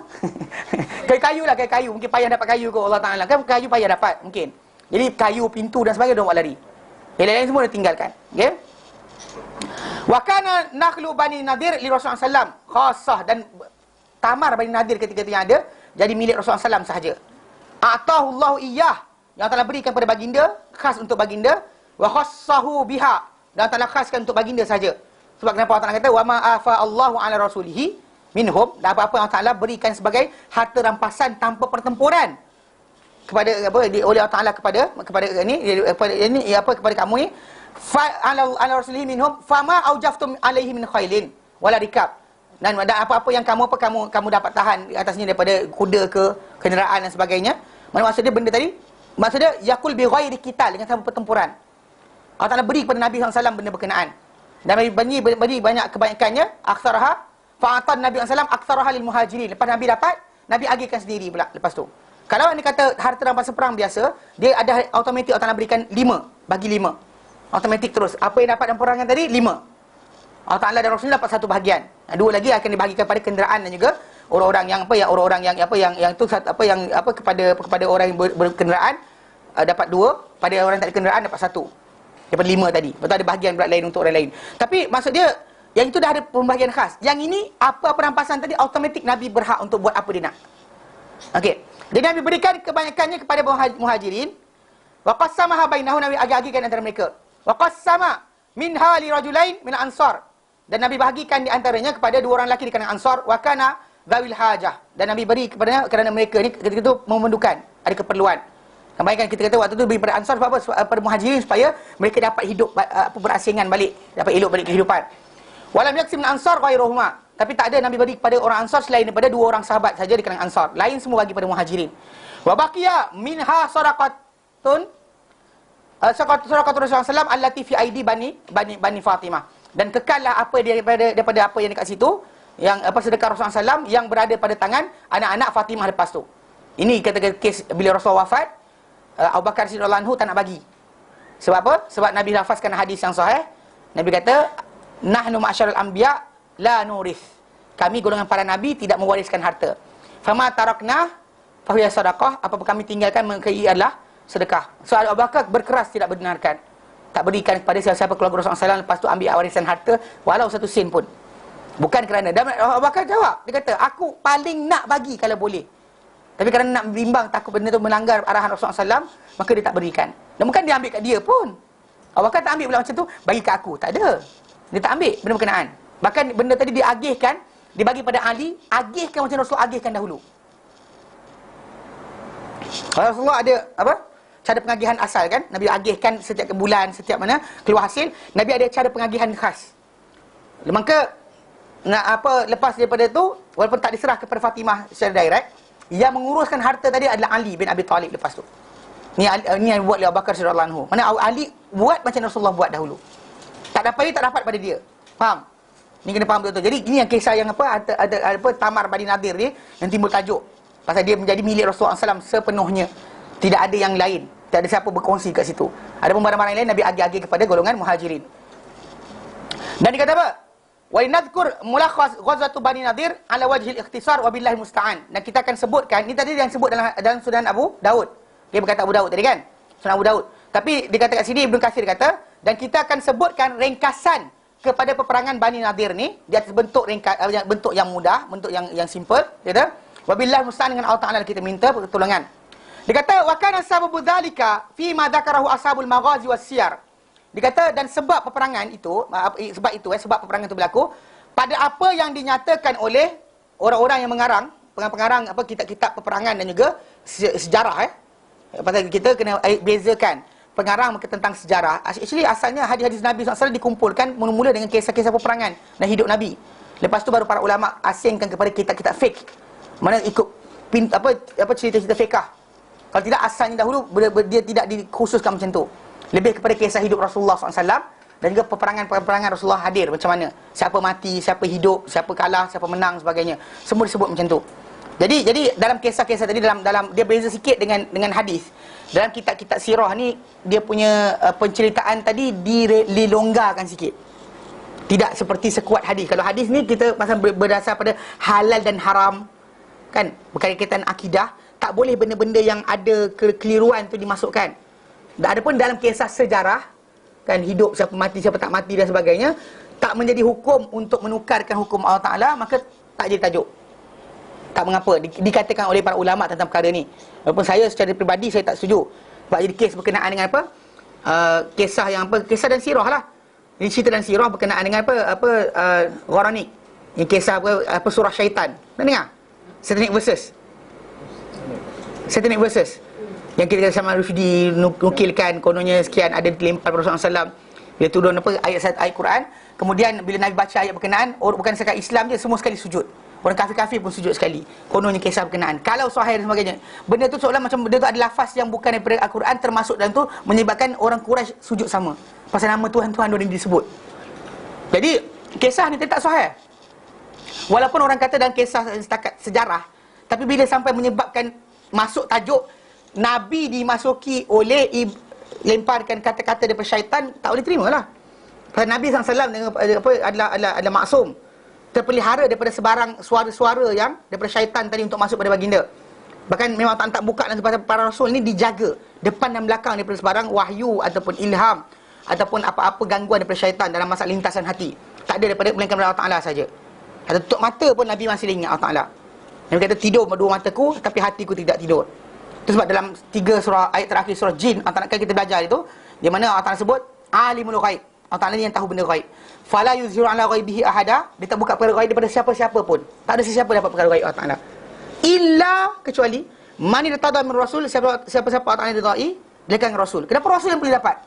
Kayu-kayu lah, kayu. Mungkin payah dapat kayu ke Allah Taala. Kan kayu payah dapat mungkin. Jadi kayu, pintu dan sebagainya dia buat lari. Yang lain semua dia tinggalkan. Okey? Wa kana nakhlu Bani Nadir li Rasulullah sallam khassah, dan tamar Bani Nadir ketika itu yang ada jadi milik Rasulullah sallam sahaja. Atahu Allah iyyah, yang telah berikan kepada baginda, khas untuk baginda. Wa khassahu biha, dan telah khaskan untuk baginda saja. Sebab kenapa Allah Taala kata wa ma afa Allahu ala rasulihi minhum, dan apa-apa Allah Taala berikan sebagai harta rampasan tanpa pertempuran kepada apa oleh Allah Taala kepada kamu ni, fa ala rasulihi minhum fama aujaftum alaihi min khailin wala rikab, dan apa-apa yang kamu dapat tahan di atasnya daripada kuda ke kenderaan dan sebagainya. Maksudnya benda tadi, maksudnya yakul bi ghairi qital, dengan tanpa pertempuran. Allah Taala beri kepada Nabi SAW benda berkenaan, dan beri banyak kebanyakannya aktsaraha fa'atan Nabi SAW aktsaraha lil muhajirin. Lepas Nabi dapat, Nabi agihkan sendiri pula lepas tu. Kalau ni kata harta rampasan perang biasa, dia ada automatik Allah Taala berikan 5, bagi 5. Automatik terus. Apa yang dapat dalam perangan tadi 5. Allah Taala dan Rasulullah dapat 1 bahagian. 2 lagi akan dibahagikan pada kenderaan dan juga orang-orang yang kepada orang yang berkenderaan dapat 2, pada orang yang tak ada kenderaan dapat 1. Dapat 5 tadi. Betul, ada bahagian berat lain untuk orang lain. Tapi maksud dia yang itu dah ada pembahagian khas. Yang ini apa rampasan tadi automatik Nabi berhak untuk buat apa dia nak. Okey. Jadi Nabi berikan kebanyakannya kepada muhajirin. Wa qassamaha bainahum, Nabi agih-agihkan antara mereka. Wa qassama minha li rajulain min ansar, dan Nabi bahagikan di antaranya kepada 2 orang lelaki di kalangan Ansar. Wa kana dzawil hajah, dan Nabi beri kepadanya kerana mereka ni ketika itu memerlukan, ada keperluan. Kembalikan kita kata waktu tu beri pada Ansar sebab apa? Pada muhajirin supaya mereka dapat hidup berasingan balik, dapat elok balik kehidupan. Walam yaksim min ansar ghairuhuma, tapi tak ada Nabi beri kepada orang Ansar selain daripada 2 orang sahabat saja di kalangan Ansar. Lain semua bagi pada muhajirin. Wa baqiya minha sadaqatun sadaqatul Rasulullah SAW allati fi aidi bani Fatimah, dan kekallah apa daripada apa yang dekat situ, yang apa sedekah Rasulullah SAW yang berada pada tangan anak-anak Fatimah lepas tu. Ini kata kes bila Rasul wafat, Abu Bakar radhiyallahu anhu tak nak bagi. Sebab apa? Sebab Nabi lafazkan hadis yang sahih. Nabi kata, nahnu ma'syarul anbiya la nurith, kami golongan para nabi tidak mewariskan harta. Fama tarakna fa hiya sadaqah, apa kami tinggalkan maka ia adalah sedekah. So Abu Bakar berkeras tidak benarkan. tak berikan kepada siapa-siapa keluarga Rasulullah SAW, lepas tu ambil warisan harta walau satu sen pun. Bukan kerana, dan Abu Bakar jawab, dia kata, aku paling nak bagi kalau boleh, tapi kerana nak bimbang takut benda tu melanggar arahan Rasulullah SAW, maka dia tak berikan. Dan bukan dia ambil kat dia pun. Abu Bakar tak ambil pula macam tu, bagi kat aku. Tak ada. Dia tak ambil benda berkenaan. Bahkan benda tadi dia agihkan, dia bagi pada Ali, agihkan macam Rasulullah agihkan dahulu. Rasulullah ada apa? Cara pengagihan asal kan? Nabi agihkan setiap bulan, setiap mana keluar hasil, Nabi ada cara pengagihan khas. Maka lepas daripada tu, walaupun tak diserah kepada Fatimah secara direct, yang menguruskan harta tadi adalah Ali bin Abi Talib lepas tu. Ni yang buat oleh Abu Bakar radhiyallahu anhu. Mana Ali buat macam Rasulullah buat dahulu. Tak dapat pada dia. Faham? Ni kena faham betul-betul. Jadi ini yang kisah yang ada Tamar Bani Nadir ni yang timbul tajuk. Pasal dia menjadi milik Rasulullah SAW sepenuhnya. Tidak ada yang lain. Tak ada siapa berkongsi kat situ. Ada barang-barang lain Nabi agi-agi kepada golongan Muhajirin. Dan dia kata apa? Wa linadhkur mulakhas ghazwatu Bani Nadir ala wajhil ikhtisar wa billahi musta'an. Dan kita akan sebutkan, ni tadi yang sebut dalam Sunan Abu Daud. Dia berkata Abu Daud tadi kan? Sunan Abu Daud. Tapi dia kata kat sini Ibnu Katsir kata, dan kita akan sebutkan ringkasan kepada peperangan Bani Nadir ni di atas bentuk bentuk yang mudah, bentuk yang simple, dia kata wa billahi musta'an, dengan Allah Taala kita minta pertolongan. Dia kata wa kana sababu dzalika fi ma dzakarahu ashabul maghazi was siyar. Dia kata dan sebab peperangan itu, sebab peperangan itu berlaku pada apa yang dinyatakan oleh orang-orang yang mengarang, pengarang kitab-kitab peperangan dan juga sejarah. Pasal kita kena bezakan pengarang tentang sejarah. Actually asalnya hadis-hadis Nabi SAW dikumpulkan mula-mula dengan kisah-kisah peperangan dan hidup Nabi. Lepas tu baru para ulama asingkan kepada kitab-kitab fiqh. Mana ikut cerita-cerita fiqh. Kalau tidak, asalnya dahulu dia tidak dikhususkan macam tu. Lebih kepada kisah hidup Rasulullah SAW dan juga peperangan Rasulullah hadir macam mana. Siapa mati, siapa hidup, siapa kalah, siapa menang, sebagainya. Semua disebut macam tu. Jadi dalam kisah-kisah tadi, dalam dia beza sikit dengan hadis. Dalam kitab-kitab sirah ni, dia punya penceritaan tadi dilonggarkan sikit. Tidak seperti sekuat hadis. Kalau hadis ni kita pasal berdasar pada halal dan haram, kan, berkaitan akidah, tak boleh benda-benda yang ada kekeliruan tu dimasukkan. Dan ada pun dalam kisah sejarah, kan, hidup siapa mati, siapa tak mati dan sebagainya, tak menjadi hukum untuk menukarkan hukum Allah Ta'ala, maka tak jadi tajuk. Tak mengapa dikatakan oleh para ulama tentang perkara ni. Walaupun saya secara peribadi saya tak setuju. Sebab jadi kes berkenaan dengan apa? Kisah dan sirah lah. Ini cerita dan sirah berkenaan dengan Gharanik. Ini kisah surah syaitan. Nak dengar? Satanic verses. Yang kita sama Rushdie nukilkan, kononnya sekian ada dilempar Rasulullah SAW. Bila turun ayat Quran, kemudian bila Nabi baca ayat berkenaan, bukan sekadar Islam je, semua sekali sujud. Orang kafir-kafir pun sujud sekali. Kononnya kisah berkenaan. Kalau sahih dan sebagainya, benda tu seolah macam benda tu ada lafaz yang bukan daripada Al-Quran termasuk dalam tu, menyebabkan orang Quraisy sujud sama. Pasal nama Tuhan-Tuhan dia disebut. Jadi kisah ni tak sahih. Walaupun orang kata dalam kisah setakat sejarah, tapi bila sampai menyebabkan masuk tajuk Nabi dimasuki oleh lemparkan kata-kata daripada syaitan, tak boleh terima lah. Pasal Nabi SAW adalah maksum, terpelihara daripada sebarang suara-suara yang daripada syaitan tadi untuk masuk pada baginda. Bahkan memang tak buka, dan para rasul ni dijaga depan dan belakang daripada sebarang wahyu ataupun ilham ataupun apa-apa gangguan daripada syaitan dalam masalah lintasan hati. Tak ada daripada melainkan Allah Ta'ala saja. Atau tutup mata pun Nabi masih ingat Allah Ta'ala. Nabi kata tidur dua mataku tapi hatiku tidak tidur. Itu sebab dalam 3 surah ayat terakhir surah Jin, antara kita belajar itu, di mana Allah Ta'ala sebut alimul ghaib. Allah Ta'ala ni yang tahu benda ghaib. Fala yuzhiru ala ghaibihi ahada. Dia tak buka perkara ghaib daripada siapa-siapa pun. Tak ada sesiapa dapat perkara ghaib Allah Ta'ala. Illa, kecuali man irtada min rasul, siapa-siapa Allah Ta'ala ridai dengan rasul. Kenapa rasul yang boleh dapat?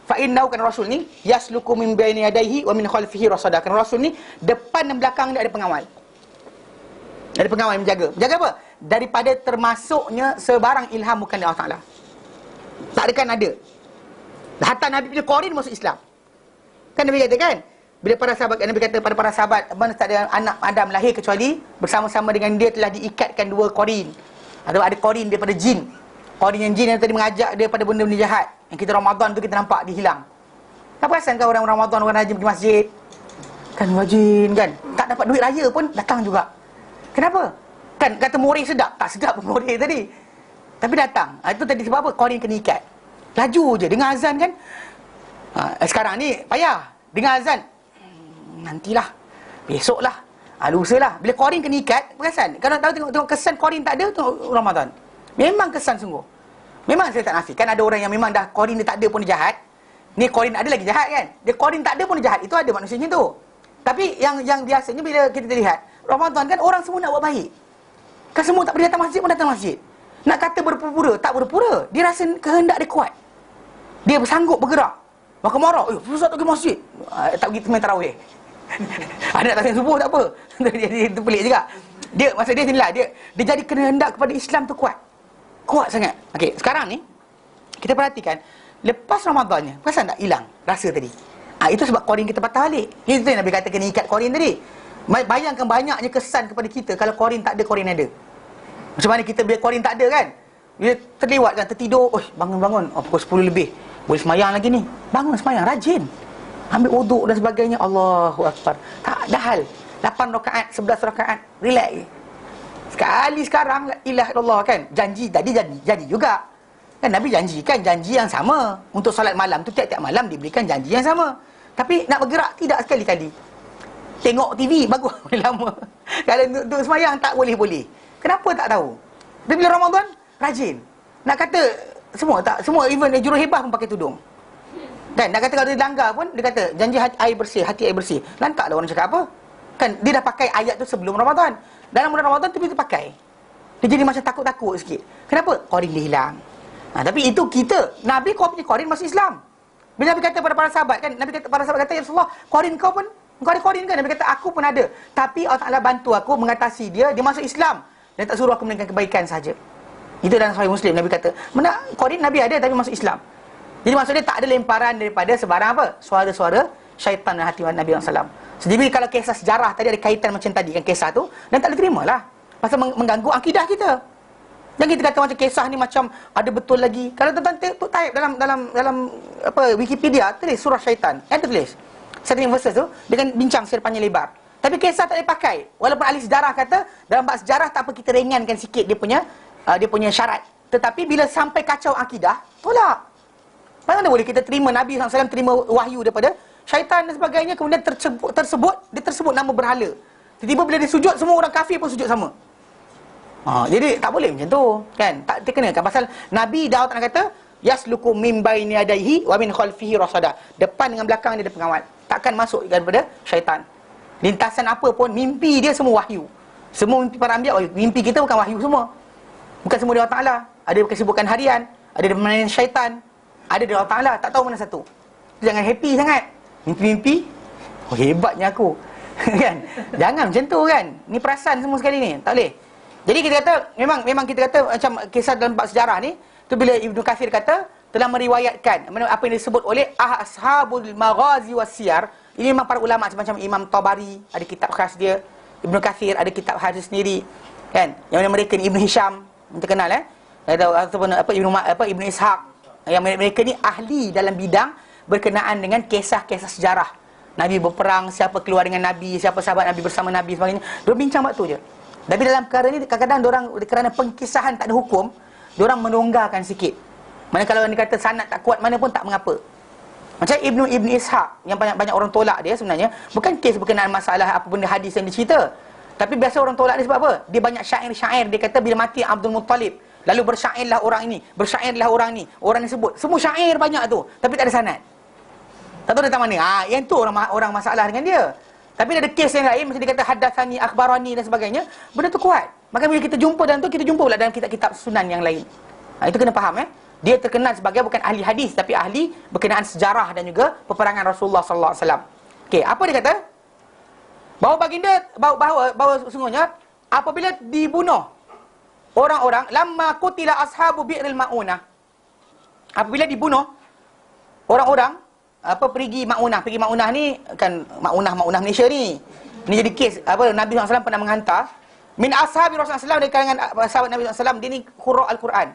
Fa innahu, kan rasul ni yasluku min baini yadayhi wa min khalfihi rasada. Kan rasul ni depan dan belakang dia ada pengawal. Ada pengawal yang menjaga. Menjaga apa? Daripada termasuknya sebarang ilham bukan dari Allah Ta'ala. Tak ada kan ada. Hatta Nabi punya Qarin masuk Islam. Kan Nabi kata kan, bila para sahabat, Nabi kata pada para sahabat, mana tak ada anak Adam lahir kecuali bersama-sama dengan dia telah diikatkan 2 Qarin. Ada Qarin daripada jin. Qarin yang jin yang tadi mengajak dia pada benda-benda jahat. Yang kita Ramadan tu kita nampak dia hilang. Tak perasan kan orang Ramadan, orang rajin pergi masjid, kan rajin kan, tak dapat duit raya pun datang juga. Kenapa? Kan kata moreh sedap. Tak sedap pun moreh tadi, tapi datang. Itu tadi sebab apa? Qarin kena ikat. Laju je dengan azan kan. Sekarang ni payah dengar azan. Nantilah, besoklah, lusalah. Bila Qarin kena ikat, perasan? Kalau tahu tengok kesan Qarin tak ada, tengok Ramadan. Memang kesan sungguh. Memang saya tak nafikan ada orang yang memang dah Qarin dia tak ada pun dia jahat. Ni Qarin ada lagi jahat kan? Dia Qarin tak ada pun dia jahat. Itu ada manusia macam tu. Tapi yang biasanya bila kita lihat Ramadan kan orang semua nak buat baik. Kan semua tak boleh datang masjid pun datang masjid. Nak kata berpura-pura, tak berpura. Dia rasa kehendak dia kuat. Dia bersanggup bergerak. Maka marah, Ustaz tak pergi masjid. Tak pergi main tarawih. Ada nak tanya subuh tak apa. Dia pelik juga. Dia masa dia inilah dia jadi kehendak kepada Islam tu kuat. Kuat sangat. Okey, sekarang ni kita perhatikan lepas Ramadannya, perasan tak hilang rasa tadi. Itu sebab Qarin kita patah balik. Itu yang Nabi kata kena ikat Qarin tadi. Bayangkan banyaknya kesan kepada kita kalau Qarin tak ada, Qarin ada. Macam mana kita bila Qarin tak ada kan? Bila terlewat kan, tertidur, bangun-bangun, pukul 10 lebih. Boleh semayang lagi ni. Bangun semayang, rajin. Ambil wuduk dan sebagainya. Allahu Akbar. Tak ada hal. 8 rakaat, 11 rakaat, relax. Sekali sekarang, la ilaha illallah kan. Janji tadi jadi juga. Kan Nabi janjikan janji yang sama. Untuk solat malam tu tiap-tiap malam diberikan janji yang sama. Tapi nak bergerak tidak sekali-kali. Tengok TV bagus lama. Kalau untuk semayang tak boleh. Kenapa tak tahu? Dia bila Ramadan rajin. Nak kata semua even Juruhebah pun pakai tudung. Kan nak kata kalau dia langgar pun dia kata janji air bersih, hati air bersih. Lantaklah orang cakap apa? Kan dia dah pakai ayat tu sebelum Ramadan. Dalam bulan Ramadan tu dia pakai. Dia jadi macam takut-takut sikit. Kenapa? Qarin dia hilang. Tapi itu kita. Nabi kau punya Qarin masuk Islam. Bila Nabi kata pada para sahabat kan, Nabi kata para sahabat kata, ya Rasulullah, Qarin kau pun kau ada Qarin kan? Nabi kata aku pun ada. Tapi Allah Taala bantu aku mengatasi dia masuk Islam. Dia tak suruh aku melakukan kebaikan saja. Itu dalam Sahih Muslim Nabi kata, mana Qarin Nabi ada tapi masuk Islam. Jadi maksudnya tak ada lemparan daripada sebarang apa? Suara-suara syaitan dalam hati Nabi SAW. Jadi kalau kisah sejarah tadi ada kaitan macam tadi kan kisah tu, dan tak boleh terima lah. Pasal mengganggu akidah kita. Jangan kita kata macam kisah ni macam ada betul lagi. Kalau tuan-tuan type dalam apa Wikipedia tulis surah syaitan. Ada tulis. Certain verses tu dia kan bincang secara panjang lebar. Tapi kisah tak boleh pakai. Walaupun ahli sejarah kata dalam bab sejarah tak apa, kita ringankan sikit dia punya syarat. Tetapi bila sampai kacau akidah, tolak. Mana boleh kita terima Nabi SAW terima wahyu daripada syaitan dan sebagainya, kemudian dia tersebut nama berhala. Tiba-tiba bila dia sujud, semua orang kafir pun sujud sama. Jadi tak boleh macam tu kan. Tak dikenakan pasal Nabi Daud kata yasluku min baini yadayhi wa min khalfihi rasada. Depan dengan belakang dia ada pengawal. Takkan masuk daripada syaitan. Lintasan apa pun mimpi dia semua wahyu. Semua mimpi para anbiya wahyu. Mimpi kita bukan wahyu semua. Bukan semua dari Allah Taala. Ada kesibukan harian, ada dari permainan syaitan, ada dari Allah Taala, tak tahu mana satu. Jangan happy sangat. Mimpi-mimpi, hebatnya aku. Kan? Jangan macam tu kan. Ni perasan semua sekali ni. Tak boleh. Jadi kita kata memang kita kata macam kisah dalam bab sejarah ni tu bila Ibnu Katsir kata telah meriwayatkan apa yang disebut oleh ashabul maghazi wasiyar. Ini memang para ulama macam Imam Tabari ada kitab khas dia, Ibnu Katsir ada kitab khas sendiri kan. Yang mereka ni Ibnu Hisham terkenal ataupun Ibnu Ishaq. Yang mereka ni ahli dalam bidang berkenaan dengan kisah-kisah sejarah. Nabi berperang, siapa keluar dengan Nabi, siapa sahabat Nabi bersama Nabi sebagainya. Dia bincang waktu je. Tapi dalam perkara ni kadang-kadang diorang kerana pengkisahan tak ada hukum, diorang menonggarkan sikit. Mana kalau dia kata sanad tak kuat mana pun tak mengapa. Macam Ibnu Ishaq yang banyak orang tolak dia sebenarnya bukan kes berkenaan masalah apa benda hadis yang dicerita. Tapi biasa orang tolak dia sebab apa? Dia banyak syair-syair. Dia kata bila mati Abdul Muttalib, lalu bersyairlah orang ini, bersyairlah orang ni. Orang ni sebut semua syair banyak tu, tapi tak ada sanad. Tak tahu datang mana. Yang tu orang masalah dengan dia. Tapi ada kes yang lain macam dia kata hadatsani, akhbarani dan sebagainya, benda tu kuat. Maka bila kita jumpa dalam tu, kita jumpa pula dalam kitab-kitab sunan yang lain. Itu kena faham Dia terkenal sebagai bukan ahli hadis tapi ahli berkenaan sejarah dan juga peperangan Rasulullah sallallahu alaihi wasallam. Okey, apa dia kata? Bahawa sesungguhnya apabila dibunuh orang-orang lamma qutila ashabu bi'ril maunah. Apabila dibunuh orang-orang pergi Maunah ni kan Maunah Malaysia ni. Ini jadi kes Nabi SAW pernah menghantar min ashabi Rasulullah SAW dari kalangan sahabat Nabi SAW, dia ni qurra al-Quran.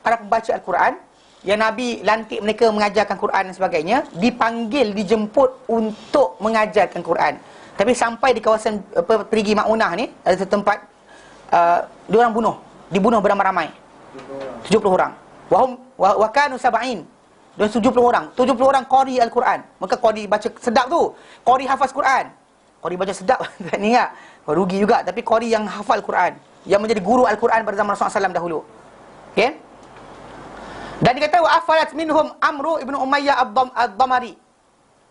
Para pembaca al-Quran yang Nabi lantik mereka mengajarkan Quran dan sebagainya, dijemput untuk mengajarkan Quran. Tapi sampai di kawasan perigi Maunah ni ada satu tempat diorang dibunuh beramai-ramai 70 orang. Wa kanu sab'in. Dan 70 orang. 70 orang qari Al-Quran. Maka qari baca sedap tu. Qari hafaz Quran. Qari baca sedap tak ni tak? Rugi juga. Tapi qari yang hafal Quran, yang menjadi guru Al-Quran pada zaman Rasulullah SAW dahulu. Okey. Dan dikata wa afalat minhum Amru ibnu Umayyah ad-Damari.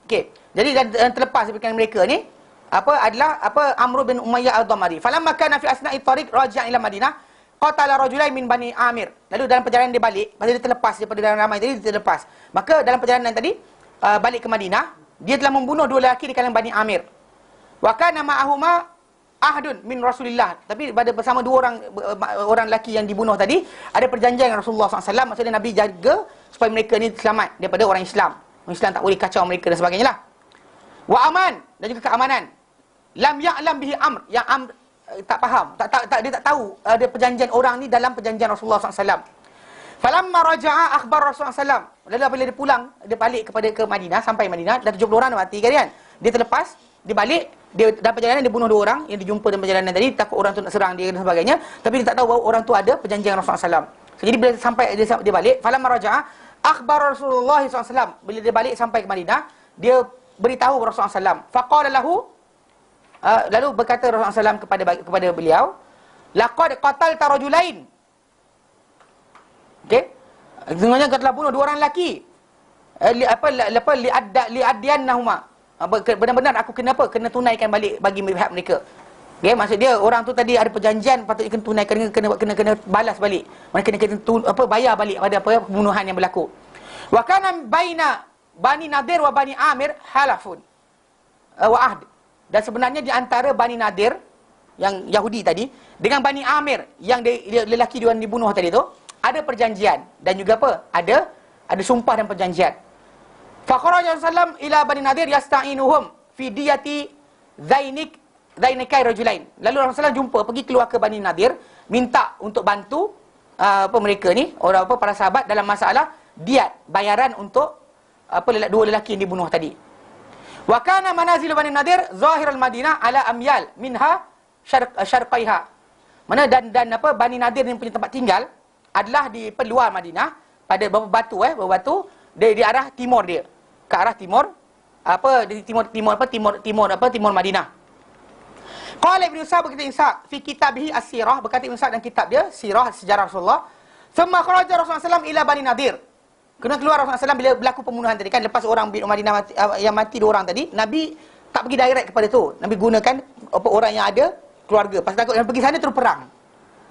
Okey. Jadi dan terlepas daripada mereka ni adalah Amru bin Umayyah ad-Damari. Falamma kana fi asna'i tariq raji'an ila Madinah qatala rajulain min Bani Amir. Lalu dalam perjalanan dia balik, pasal dia terlepas daripada dalam ramai tadi, dia terlepas. Maka dalam perjalanan tadi balik ke Madinah, dia telah membunuh 2 lelaki di kalangan Bani Amir. Wa kana ma'ahuma ahdun min Rasulillah. Tapi bersama 2 orang lelaki yang dibunuh tadi, ada perjanjian dengan Rasulullah SAW. Maksudnya Nabi jaga supaya mereka ni selamat daripada orang Islam. Orang Islam tak boleh kacau mereka dan sebagainya lah. Wa aman, dan juga keamanan. Lam ya'lam bihi Amr, yang Amr tak faham, dia tak tahu ada perjanjian orang ni dalam perjanjian Rasulullah SAW. Falamma raja'a akhbar Rasulullah SAW. Lalu apabila dia pulang, dia balik ke Madinah, sampai Madinah, dah 70 orang dah mati kan. Dia terlepas, dia balik, dia dalam perjalanan dia bunuh 2 orang yang dijumpa dalam perjalanan tadi, takut orang tu nak serang dia dan sebagainya, tapi dia tak tahu bahawa orang tu ada perjanjian Rasulullah SAW. Jadi bila sampai dia balik, falamma raja'a akhbar Rasulullah SAW. Bila dia balik sampai ke Madinah, dia beritahu Rasulullah SAW. Faqala lahu, lalu berkata Rasulullah SAW kepada beliau, laqad qatalta rajulain. Okey. Sebenarnya kau telah bunuh 2 orang lelaki. Li'addiyannahuma. Benar-benar aku kena tunaikan balik bagi pihak mereka. Okey, maksud dia orang tu tadi ada perjanjian, patutnya kena tunaikan, kena balas balik. Mereka kena bayar balik pada pembunuhan yang berlaku. Wa kana baina Bani Nadir wa Bani Amir halafun wa ahd. Dan sebenarnya di antara Bani Nadir yang Yahudi tadi dengan Bani Amir yang lelaki dia dibunuh tadi tu ada perjanjian dan juga ada sumpah dan perjanjian. Fa kharaja sallam ila Bani Nadir yasta'inuhum fi diyati zainikai rajulain. Lalu Rasulullah jumpa, pergi keluar ke Bani Nadir, minta untuk bantu mereka ni, para sahabat dalam masalah diat, bayaran untuk 2 lelaki yang dibunuh tadi. Wa kana manazil Bani Nadir zahir al-Madinah ala amyal minha syarqaiha. Mana dan Bani Nadir yang punya tempat tinggal adalah di luar Madinah, pada beberapa batu di arah timur dia. Ke arah timur timur Madinah. Qala Ibn Sa'd berkata Sa'd fi kitabih as-sirah, berkata Ibn Sa'd dalam kitab dia sirah sejarah Rasulullah. Thumma kharaja Rasulullah SAW ila Bani Nadir. Kena keluar Rasulullah SAW bila berlaku pembunuhan tadi kan, lepas orang Madinah yang mati 2 orang tadi, Nabi tak pergi direct kepada tu. Nabi gunakan orang yang ada keluarga. Pasal takut yang pergi sana terus perang.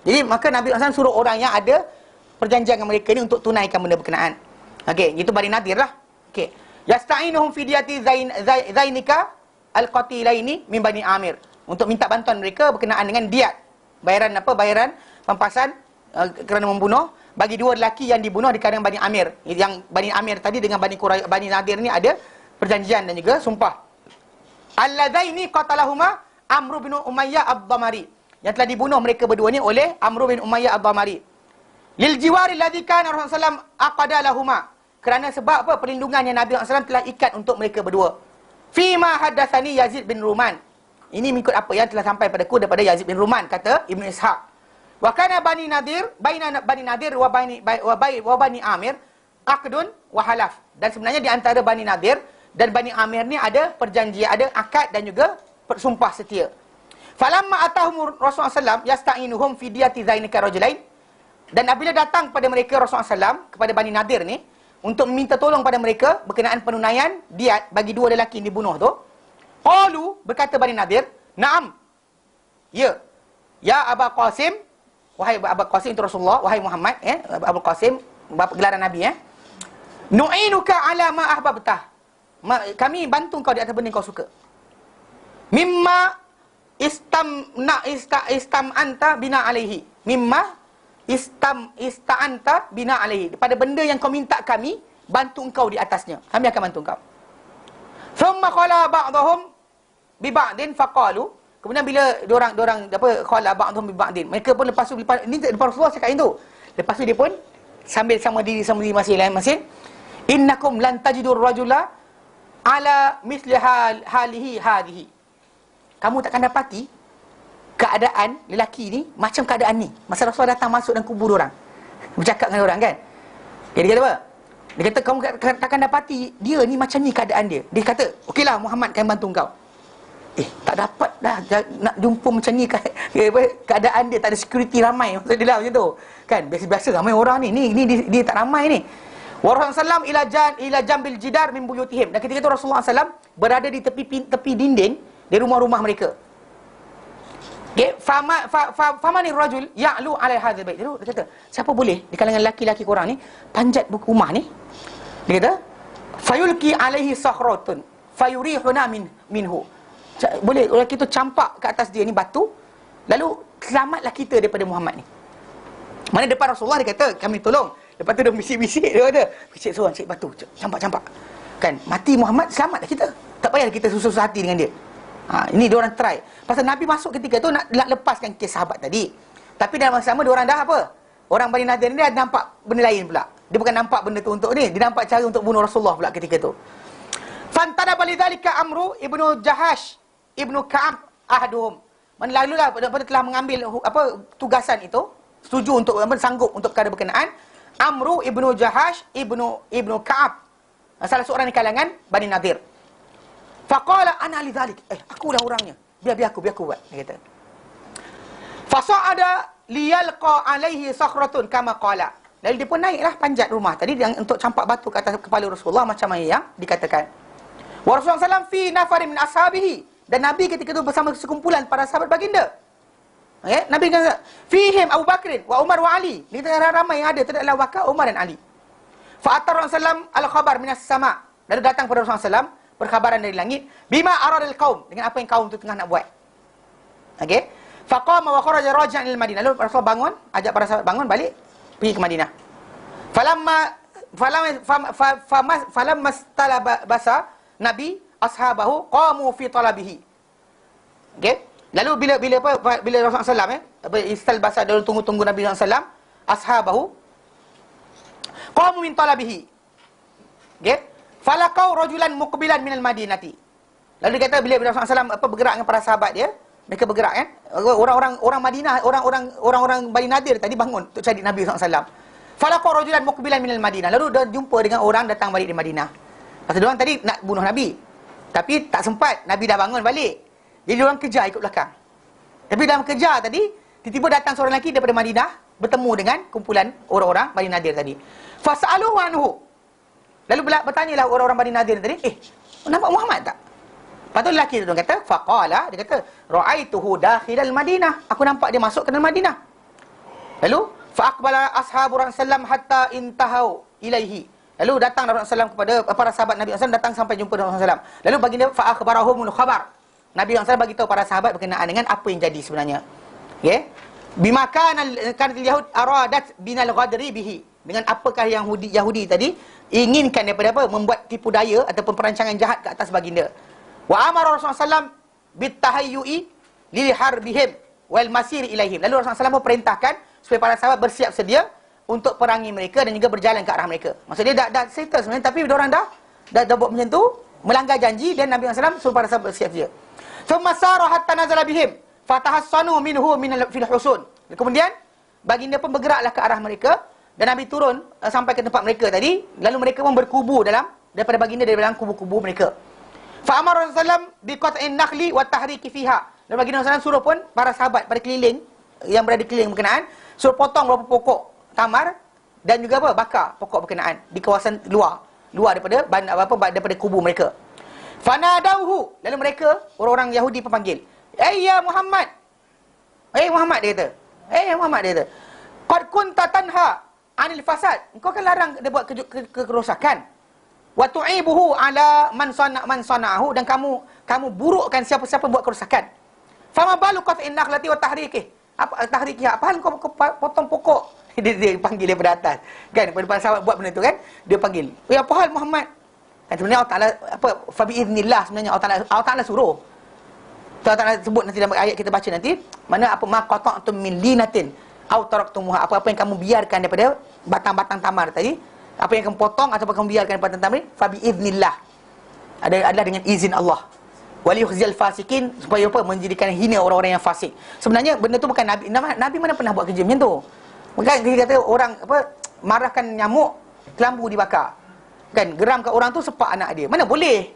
Jadi maka Nabi SAW suruh orang yang ada perjanjian dengan mereka ni untuk tunaikan benda berkenaan. Okey, itu Bani Nadir lah. Okey. Yasta'inuhum fi diyati zainika al-qatilaini min Bani Amir. Untuk minta bantuan mereka berkenaan dengan diat. Bayaran bayaran pampasan kerana membunuh bagi 2 lelaki yang dibunuh di kalangan Bani Amir. Yang Bani Amir tadi dengan Bani Nadir ni ada perjanjian dan juga sumpah. Alladzaini qatalahuma Amru bin Umayyah ad-Damari. Yang telah dibunuh mereka berdua ni oleh Amru bin Umayyah ad-Damari. Lil jiwari alladzi kana Rasulullah SAW aqada lahuma. Kerana sebab perlindungan yang Nabi SAW telah ikat untuk mereka berdua. Fima haddatsani Yazid bin Ruman. Ini mengikut apa yang telah sampai padaku daripada Yazid bin Ruman, kata Ibn Ishaq. Wa kana Bani Nadir baina Bani Nadir wa Bani Amir aqdun wa halaf. Dan sebenarnya di antara Bani Nadir dan Bani Amir ni ada perjanjian, ada akad dan juga sumpah setia. Falamma atahum Rasulullah SAW yasta'inuhum fi diyati zainika rajulain. Dan apabila datang kepada mereka Rasulullah SAW, kepada Bani Nadir ni, untuk meminta tolong pada mereka berkenaan penunaian diat bagi 2 lelaki yang dibunuh tu, qalu, berkata Bani Nadir, na'am, ya, ya Aba Qasim, wahai Aba Qasim itu Rasulullah, wahai Muhammad, Aba Qasim, gelaran Nabi, nu'inuka ala ma ahbabtah, kami bantu kau di atas benda yang kau suka. Mimma istam'anta bina alaihi, mimma ista'anta bina alaihi, pada benda yang kau minta kami bantu engkau di atasnya, kami akan bantu engkau. Thumma qala ba'dhum bi ba'din faqalu, kemudian bila diorang qala ba'dhum bi ba'din, mereka pun lepas ni Rasulullah cakap itu. Lepas tu dia pun sambil sama diri masing-masing, innakum lan tajidur rajula ala misli halihi hadhihi. Kamu takkan dapati keadaan lelaki ni macam keadaan ni. Masa Rasulullah datang masuk dalam kubur orang, bercakap dengan orang kan. Jadi dia kata apa? Dia kata kamu takkan dapati dia ni macam ni keadaan dia. Dia kata, okeylah Muhammad akan bantu kau. Tak dapat dah nak jumpa macam ni keadaan dia, tak ada security ramai masa dia lah macam tu. Kan biasa-biasa ramai orang ni dia tak ramai ni. Wa Rasulullah ila jambil jidar min buyutihim. Dan ketika itu Rasulullah SAW berada di tepi dinding di rumah-rumah mereka. Okay, famani rajul ya'lu ala hadzal bait. Dia kata, siapa boleh di kalangan lelaki-lelaki korang ni panjat rumah ni? Dia kata, fayulqi alaihi sakhratun fayurihuna minhu. Boleh orang kita campak ke atas dia ni batu, lalu selamatlah kita daripada Muhammad ni. Mana depan Rasulullah dia kata, kami tolong. Lepas tu dia bisik-bisik, dia kata, bisik seorang cik batu, campak-campak. Kan, mati Muhammad, selamatlah kita. Tak payah kita susah hati dengan dia. Ini dia orang try. Pasal Nabi masuk ketika tu nak lepaskan kes sahabat tadi. Tapi dalam masa sama dia orang dah apa? Orang Bani Nadir ni dah nampak benda lain pula. Dia bukan nampak benda tu untuk ni, dia nampak cara untuk bunuh Rasulullah pula ketika tu. Fantana balidzalika Amru ibnu Jahash ibnu Ka'ab ahaduhum. Lalulah pada telah mengambil tugasan itu, setuju untuk sanggup untuk perkara berkenaan. Amru ibnu Jahash ibnu Ka'ab, salah seorang di kalangan Bani Nadir. Faqala ana lidzalik. Akulah orangnya. Biar aku buat, dia kata. Fasa'ada liyalqa alaihi sakhratun kama qala. Lalu dia pun naiklah panjat rumah tadi untuk campak batu ke atas kepala Rasulullah macam yang dikatakan. Wa Rasulullah SAW fi nafarin min ashabihi. Dan Nabi ketika itu bersama sekumpulan para sahabat baginda. Okay? Nabi kata, fihim Abu Bakrin wa Umar wa Ali. Di tengah ramai yang ada terdapat Abu Bakar, Umar dan Ali. Fa'atar Rasulullah SAW al-khabar minas sama. Lalu datang kepada Rasulullah SAW perkhabaran dari langit, bima aradal qaum, dengan apa yang kaum itu tengah nak buat. Okey. Faqama wa kharaja raji'an ila Madinah. Lalu Rasul bangun, ajak para sahabat bangun balik pergi ke Madinah. Falamma basa Nabi ashabahu qamu fi talabihi. Okey. Lalu bila Rasulullah SAW istalbasa, dulu tunggu Nabi SAW, ashabahu qamu min talabihi. Okey. Falaqau rajulan muqbilan minal Madinati. Lalu dia kata bila Rasulullah SAW bergerak dengan para sahabat dia, mereka bergerak kan, orang Madinah, orang Bani Nadir tadi bangun untuk cari Nabi SAW. Falaqau rajulan muqbilan minal Madinah. Lalu dia jumpa dengan orang datang balik dari Madinah. Pasal dia orang tadi nak bunuh Nabi, tapi tak sempat, Nabi dah bangun balik. Jadi dia orang kejar ikut belakang. Tapi dalam kejar tadi, tiba-tiba datang seorang lelaki daripada Madinah bertemu dengan kumpulan orang-orang Bani Nadir tadi. Fas'aluhu anhu. Lalu bertanyalah orang-orang Bani Nadir tadi, nampak Muhammad tak? Lepas tu lelaki tu kata, faqala, dia kata, ra'aituhu dakhilal Madinah. Aku nampak dia masuk ke dalam Madinah. Lalu fa'aqbala ashabu Rasulullah hatta intahau ilaihi. Lalu datang Rasulullah SAW kepada para sahabat Nabi SAW, datang sampai jumpa dengan Rasulullah SAW. Lalu baginda fa'akhbarahumul khabar. Nabi SAW bagi tahu para sahabat berkenaan dengan apa yang jadi sebenarnya. Okey. Bima kana al-yahud aradat binal ghadri bihi. Dengan apakah Yahudi tadi inginkan daripada apa? Membuat tipu daya ataupun perancangan jahat ke atas baginda. Wa amara Rasulullah SAW bitahayyu'i li harbihim wal masir ilaihim. Lalu Rasulullah SAW perintahkan supaya para sahabat bersiap sedia untuk perangi mereka dan juga berjalan ke arah mereka. Maksudnya dah settle sebenarnya, tapi diorang dah buat macam tu, melanggar janji, dan Nabi SAW suruh para sahabat bersiap sedia. Thumma sara hatta nazala bihim fatahassanu minhu min fil husun. Kemudian baginda pun bergeraklah ke arah mereka dan Nabi turun sampai ke tempat mereka tadi, lalu mereka pun berkubu daripada baginda dari dalam kubu-kubu mereka. Fa amara Rasulullah bi qat'in nakhli wa tahriki fiha. Dan baginda SAW suruh pun para sahabat pada keliling yang berada di keliling berkenaan suruh potong beberapa pokok tamar dan juga bakar pokok berkenaan di kawasan luar daripada kubu mereka. Fanadauhu. Lalu mereka orang-orang Yahudi panggil, ya Muhammad. Muhammad, dia kata. Muhammad, dia kata, qad kunta tanha anil fasad. Engkau kan larang dia buat kerosakan. Wa tu'ibuhu ala man sana'ahu, dan kamu burukkan siapa-siapa buat kerosakan. Fama balu qat'in nakhlati wa tahrikih. Apa hal kau potong pokok? Dia panggil daripada atas. Kan para sahabat buat benda tu kan, dia panggil. Apa hal Muhammad? Kan sebenarnya Allah Taala fa bi idznillah, sebenarnya Allah Taala suruh. Allah Taala sebut nanti dalam ayat kita baca nanti, mana apa ma qata'tum min linatin aw taraktumuha, apa yang kamu biarkan daripada batang-batang tamar tadi, apa yang kamu potong atau kamu biarkan daripada tamar, fa bi idznillah. Adalah dengan izin Allah. Waliyukhzil fasikin, supaya apa? Menjadikan hina orang-orang yang fasik. Sebenarnya benda tu bukan Nabi mana pernah buat kerja macam tu. Bukan kita kata orang marahkan nyamuk, kelambu dibakar. Kan, geramkan orang tu sepak anak dia. Mana boleh?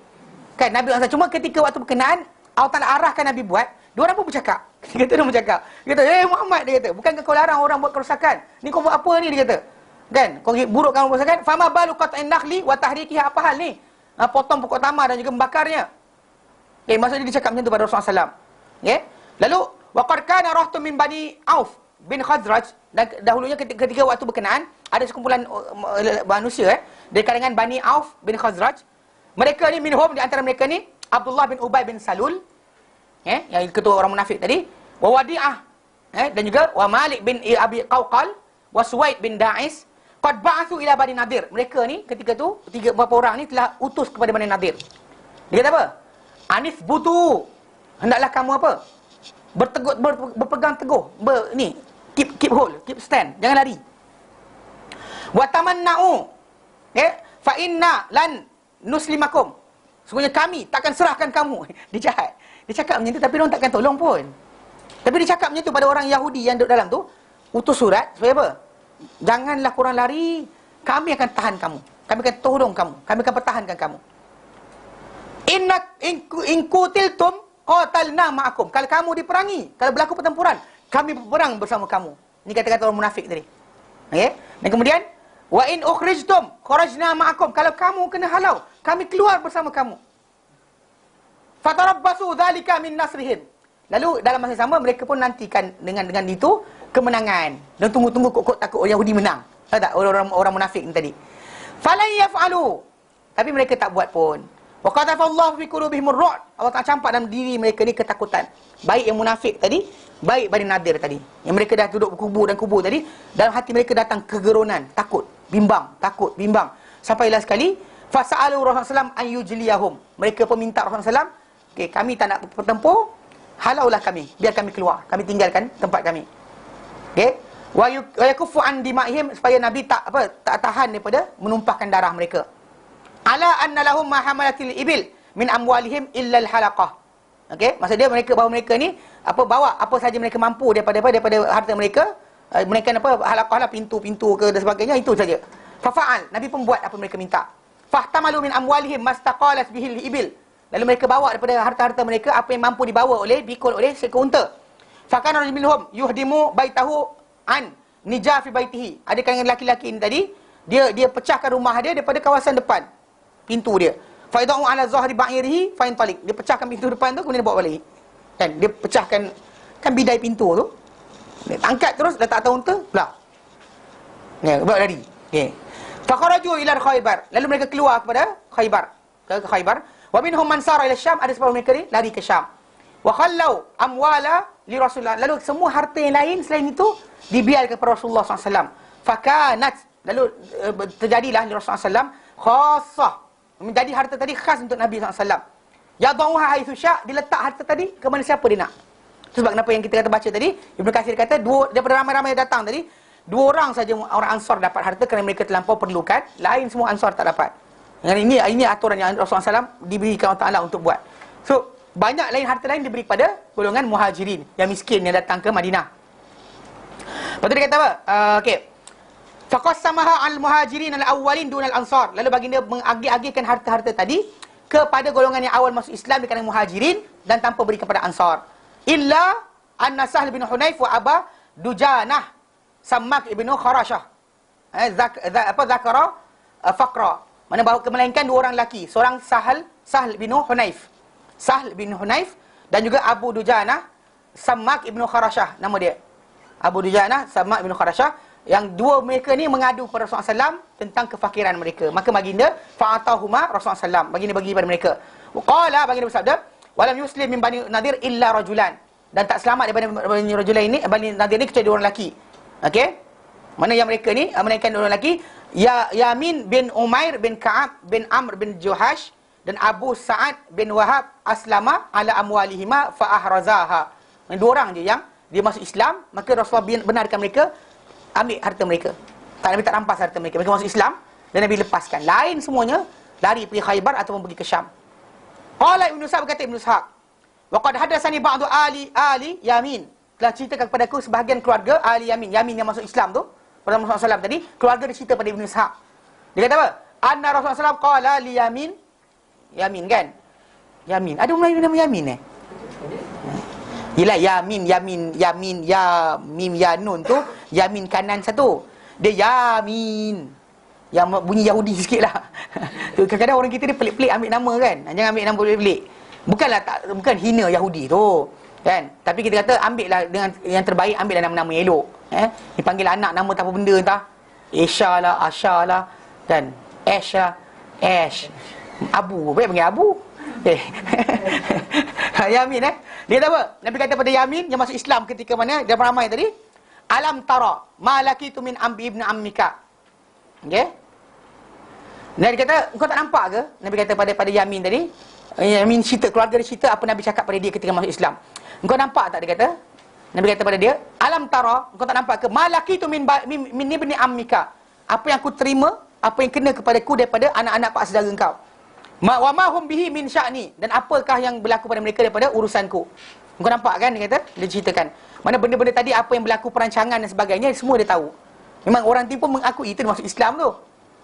Kan, Nabi SAW. Cuma ketika waktu berkenaan, Allah Ta'ala arahkan Nabi buat, dua orang pun bercakap. Dia kata, dia bercakap. Dia kata, Muhammad, dia kata, bukankah kau larang orang buat kerosakan? Ni kau buat apa ni, dia kata. Kan, kau burukkan kerosakan. Fama balu qat'in nakhli wa tahrikiha, apa hal ni? Potong pokok tamar dan juga membakarnya. Okay, maksudnya dia cakap macam tu pada Rasulullah SAW. Okay? Lalu, waqad kana rahtum min Bani Auf bin Khazraj, dan dahulunya ketika waktu berkenaan, ada sekumpulan manusia dari kalangan Bani Auf bin Khazraj. Mereka ni minhum, di antara mereka ni Abdullah bin Ubay bin Salul, yang ketua orang munafik tadi, wa Wadi'ah, dan juga wa Malik bin Abi Qawqal, wa Suwaid bin Da'is, qad ba'athu ila Bani Nadir. Mereka ni ketika tu beberapa orang ni telah utus kepada Bani Nadir. Dia kata apa? Anis butu, hendaklah kamu apa? Berpegang teguh, keep hold, keep stand, jangan lari. Wa tamanna'u, fa inna lan nuslimakum, sesungguhnya kami takkan serahkan kamu. Dia jahat. Dia cakap macam tu, tapi orang takkan tolong pun. Tapi dia cakap macam tu pada orang Yahudi yang duduk dalam tu, utus surat supaya apa? Janganlah korang lari, kami akan tahan kamu, kami akan tolong kamu, kami akan pertahankan kamu. In qutiltum qatalna ma'akum, kalau kamu diperangi, kalau berlaku pertempuran, kami berperang bersama kamu. Ini kata-kata orang munafik tadi. Okey? Dan kemudian, wa in ukhrijtum kharajna ma'akum, kalau kamu kena halau, kami keluar bersama kamu. Fatarabbasu dzalika min nasrihim. Lalu dalam masa sama mereka pun nantikan dengan itu kemenangan, dan tunggu-tunggu kok takut orang Yahudi menang. Tahu tak orang munafik ni tadi. Falan yaf'alu, tapi mereka tak buat pun. Wa qadafallahu fi qulubihim ar-ru'b, Allah tak campak dalam diri mereka ni ketakutan. Baik yang munafik tadi, baik Bani Nadir tadi, yang mereka dah duduk kubur dan kubur tadi, dalam hati mereka datang kegeronan, takut, bimbang, sampailah sekali fasa'alu Rasulullah SAW an yujliyahum, mereka pun minta Rasulullah SAW, okey, kami tak nak bertempur, halaulah kami, biar kami keluar, kami tinggalkan tempat kami. Okey, wa yakuffu an dima'ihim, supaya Nabi tak tahan daripada menumpahkan darah mereka. Ala anna lahum ma hamalatil ibil min amwalihim illa al-halaqah. Okey, maksud dia bahawa mereka ni bawa apa saja mereka mampu daripada harta mereka, mereka halaqah lah, pintu-pintu ke dan sebagainya, itu saja. Fafa'al, Nabi pun buat apa mereka minta. Fahtamalu min amwalihim mastaqalat bihil ibil, lalu mereka bawa daripada harta-harta mereka apa yang mampu dibawa pikul oleh seekor unta. Fakana rajul minhum yuhdimu baitahu an nijafi baitihi, ada kalangan lelaki-lelaki ini tadi, dia pecahkan rumah dia daripada kawasan depan, pintu dia. Faidau ala zahri ba'irihi fa intalik, dia pecahkan pintu depan tu, kemudian dia bawa balik. Kan dia pecahkan kan bidai pintu tu, dia angkat terus, letak atas unta, belah. Bawa lari. Okey. Fa kharaju ila Khaybar, lalu mereka keluar kepada Khaybar, ke Khaybar. Wa minhum man sara ila Syam, ada sebab mereka ni lari ke Syam. Wa khallau amwala li Rasulullah, lalu semua harta yang lain selain itu dibiarkan kepada Rasulullah SAW. Fakanat, lalu terjadilah li Rasulullah SAW khassah, menjadi harta tadi khas untuk Nabi SAW. Yadauha haitsu sya', diletak harta tadi ke mana siapa dia nak. Itu sebab kenapa yang kita kata baca tadi, Ibnu Katsir kata daripada ramai-ramai yang datang tadi, 2 orang saja orang Ansar dapat harta kerana mereka terlampau perlukan, lain semua Ansar tak dapat. Ini aturan yang Rasulullah SAW diberikan Allah Ta'ala untuk buat. So, banyak lain harta lain diberi pada golongan muhajirin yang miskin yang datang ke Madinah. Lepas tu dia kata apa? Okey. Faqassamaha al-muhajirin al-awwalin dunal ansar, lalu baginda mengagih-agihkan harta-harta tadi kepada golongan yang awal masuk Islam di kalangan muhajirin dan tanpa beri kepada ansar. Illa anna Sahl bin Hunayf wa Aba Dujanah Sammak ibnu Kharashah. Zakara faqra. Mana bahawa melainkan 2 orang lelaki, seorang Sahl bin Hunayf. Sahl bin Hunayf dan juga Abu Dujanah Sammak ibnu Kharashah, nama dia. Abu Dujanah Sammak ibnu Kharashah, yang 2 mereka ni mengadu kepada Rasulullah SAW tentang kefakiran mereka. Maka baginda fa'atahuma Rasulullah SAW, baginda bagi pada mereka. Qala, baginda bersabda, walam yuslim min Bani Nadir illa rajulan, dan tak selamat daripada Bani Rajulan ini, Bani Nadir ni, kecuali 2 orang lelaki. Okey, mana yang mereka ni melainkan 2 orang lelaki, Yamin bin Umair bin Ka'ab bin Amr bin Juhash dan Abu Sa'ad bin Wahab aslama ala amwalihima fa ahrazaha. 2 orang je yang dia masuk Islam, maka Rasulullah benarkan mereka ambil harta mereka. Nabi tak rampas harta mereka. Mereka masuk Islam dan Nabi lepaskan. Lain semuanya lari pergi Khaybar ataupun pergi ke Syam. Qala Ibnu Sa'd, berkata Ibnu Sa'd, wa qad hadatsani ba'du ali Yamin, telah ceritakan kepadaku sebahagian keluarga ahli Yamin. Yamin yang masuk Islam tu pada Rasulullah SAW tadi, keluarga dia cerita pada Ibnu Sa'd. Dia kata apa? anna Rasulullah SAW qala li Yamin. Yamin kan? Yamin. Ada Melayu nama Yamin Yelah Yamin, ya mim ya nun tu Yamin kanan satu. Dia Yamin. Yang bunyi Yahudi sikit lah. Kadang-kadang orang kita dia pelik-pelik ambil nama kan. Jangan ambil nama pelik-pelik. Bukan hina Yahudi tu kan. Tapi kita kata ambil lah dengan yang terbaik, ambil lah nama-nama elok. Dipanggil anak nama tak apa benda entah. Esha lah, Asha lah kan. Ash lah, Ash. Abu, baik panggil Abu. Yamin Dia kata apa? Nabi kata pada Yamin yang masuk Islam ketika mana? Dia ramai tadi. Alam tara ma lakitu min ambi ibn ammika. Okey? Nabi kata, kau tak nampak ke? Nabi kata pada Yamin tadi. Yamin cerita, keluarga dia cerita apa Nabi cakap pada dia ketika masuk Islam. Kau nampak tak? Dia kata. Nabi kata pada dia, alam tara, kau tak nampak ke? Ma lakitu min ibn ammika. Apa yang aku terima, apa yang kena kepadaku daripada anak-anak pak saudara engkau. Wa ma hum bihi min sya'ni, dan apakah yang berlaku pada mereka daripada urusanku. Kau nampak kan, dia kata, dia ceritakan mana benda-benda tadi, apa yang berlaku, perancangan dan sebagainya, semua dia tahu. Memang orang tu pun mengakui itu masuk Islam tu.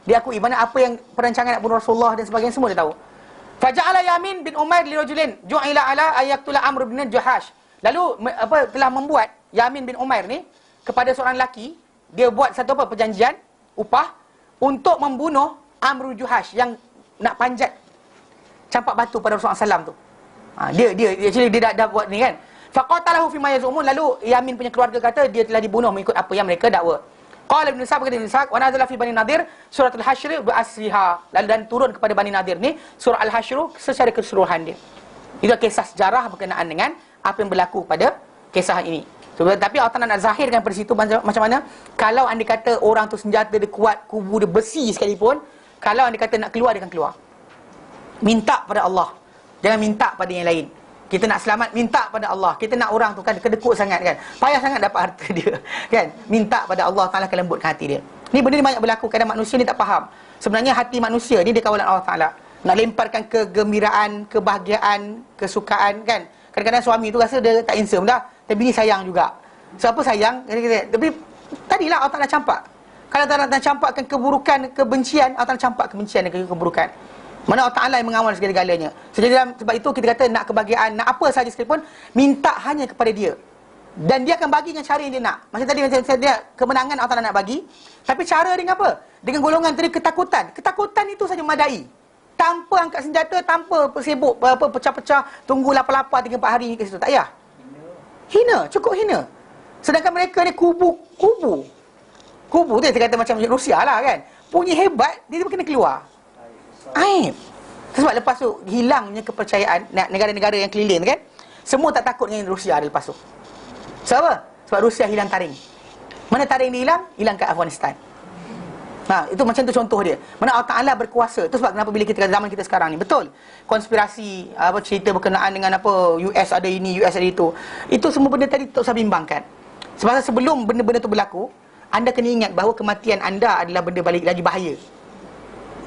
Dia akui mana apa yang perancangan nak bunuh Rasulullah dan sebagainya, semua dia tahu. Faja'ala Yamin bin Umair li rajulin ju'ila ala ayaktula Amr bin Juhash. Lalu telah membuat Yamin bin Umair ni kepada seorang lelaki, dia buat satu perjanjian upah untuk membunuh Amr bin Juhash yang nak panjat campak batu pada Rasulullah SAW tu. Dia dah buat ni kan. Faqatalahu fima yazumun. Lalu Yamin punya keluarga kata dia telah dibunuh mengikut apa yang mereka dakwa. Qala Ibn Sa'd kata Ibn Sa'd, wa nazala fi Bani Nadir surah Al-Hashr bi asriha. Lalu dan turun kepada Bani Nadir ni surah Al-Hashr secara keseluruhan dia. Itu kisah sejarah berkenaan dengan apa yang berlaku pada kisah ini. Tapi Allah Ta'ala nak zahirkan pada situ macam mana kalau anda kata orang tu senjata dia kuat, kubu dia besi sekalipun, kalau anda kata nak keluar, dia akan keluar. Minta pada Allah, jangan minta pada yang lain. Kita nak selamat, minta pada Allah. Kita nak orang tu kan kedekut sangat kan, payah sangat dapat harta dia kan. Minta pada Allah Ta'ala akan lembutkan hati dia. Ni benda ni banyak berlaku. Kadang manusia ni tak faham sebenarnya hati manusia ni dia kawalan Allah Ta'ala. Nak lemparkan kegembiraan, kebahagiaan, kesukaan kan. Kadang-kadang suami tu rasa dia tak handsome dah, tapi ni sayang juga. Siapa sayang? Tapi tadilah Allah Ta'ala campak. Kalau Allah Ta'ala campakkan keburukan, kebencian, Allah Ta'ala campak kebencian dan keburukan. Mana Allah Ta'ala yang mengawal segala-galanya. Sebab itu kita kata nak kebahagiaan, nak apa sahaja sekalipun, minta hanya kepada dia. Dan dia akan bagi dengan cara yang dia nak. Macam tadi dia kemenangan Allah Ta'ala nak bagi, tapi cara dengan apa? Dengan golongan tadi ketakutan. Ketakutan itu saja madai. Tanpa angkat senjata, tanpa sibuk pecah-pecah, tunggu lapar-lapar 3-4 hari ke situ. Tak payah. Hina, cukup hina. Sedangkan mereka ni kubu tu dia kata macam Rusia lah kan. Punya hebat, dia kena keluar. Aib. Sebab lepas tu hilangnya kepercayaan negara-negara yang keliling kan. Semua tak takut dengan Rusia lepas tu. Sebab apa? Sebab Rusia hilang taring. Mana taring dia hilang? Hilang kat Afghanistan. Itu macam tu contoh dia. Mana Allah Ta'ala berkuasa. Itu sebab kenapa bila kita zaman kita sekarang ni, betul konspirasi cerita berkenaan dengan US ada ini, US ada itu. Itu semua benda tadi tak usah bimbangkan. Sebab sebelum benda-benda tu berlaku, anda kena ingat bahawa kematian anda adalah benda balik lagi bahaya.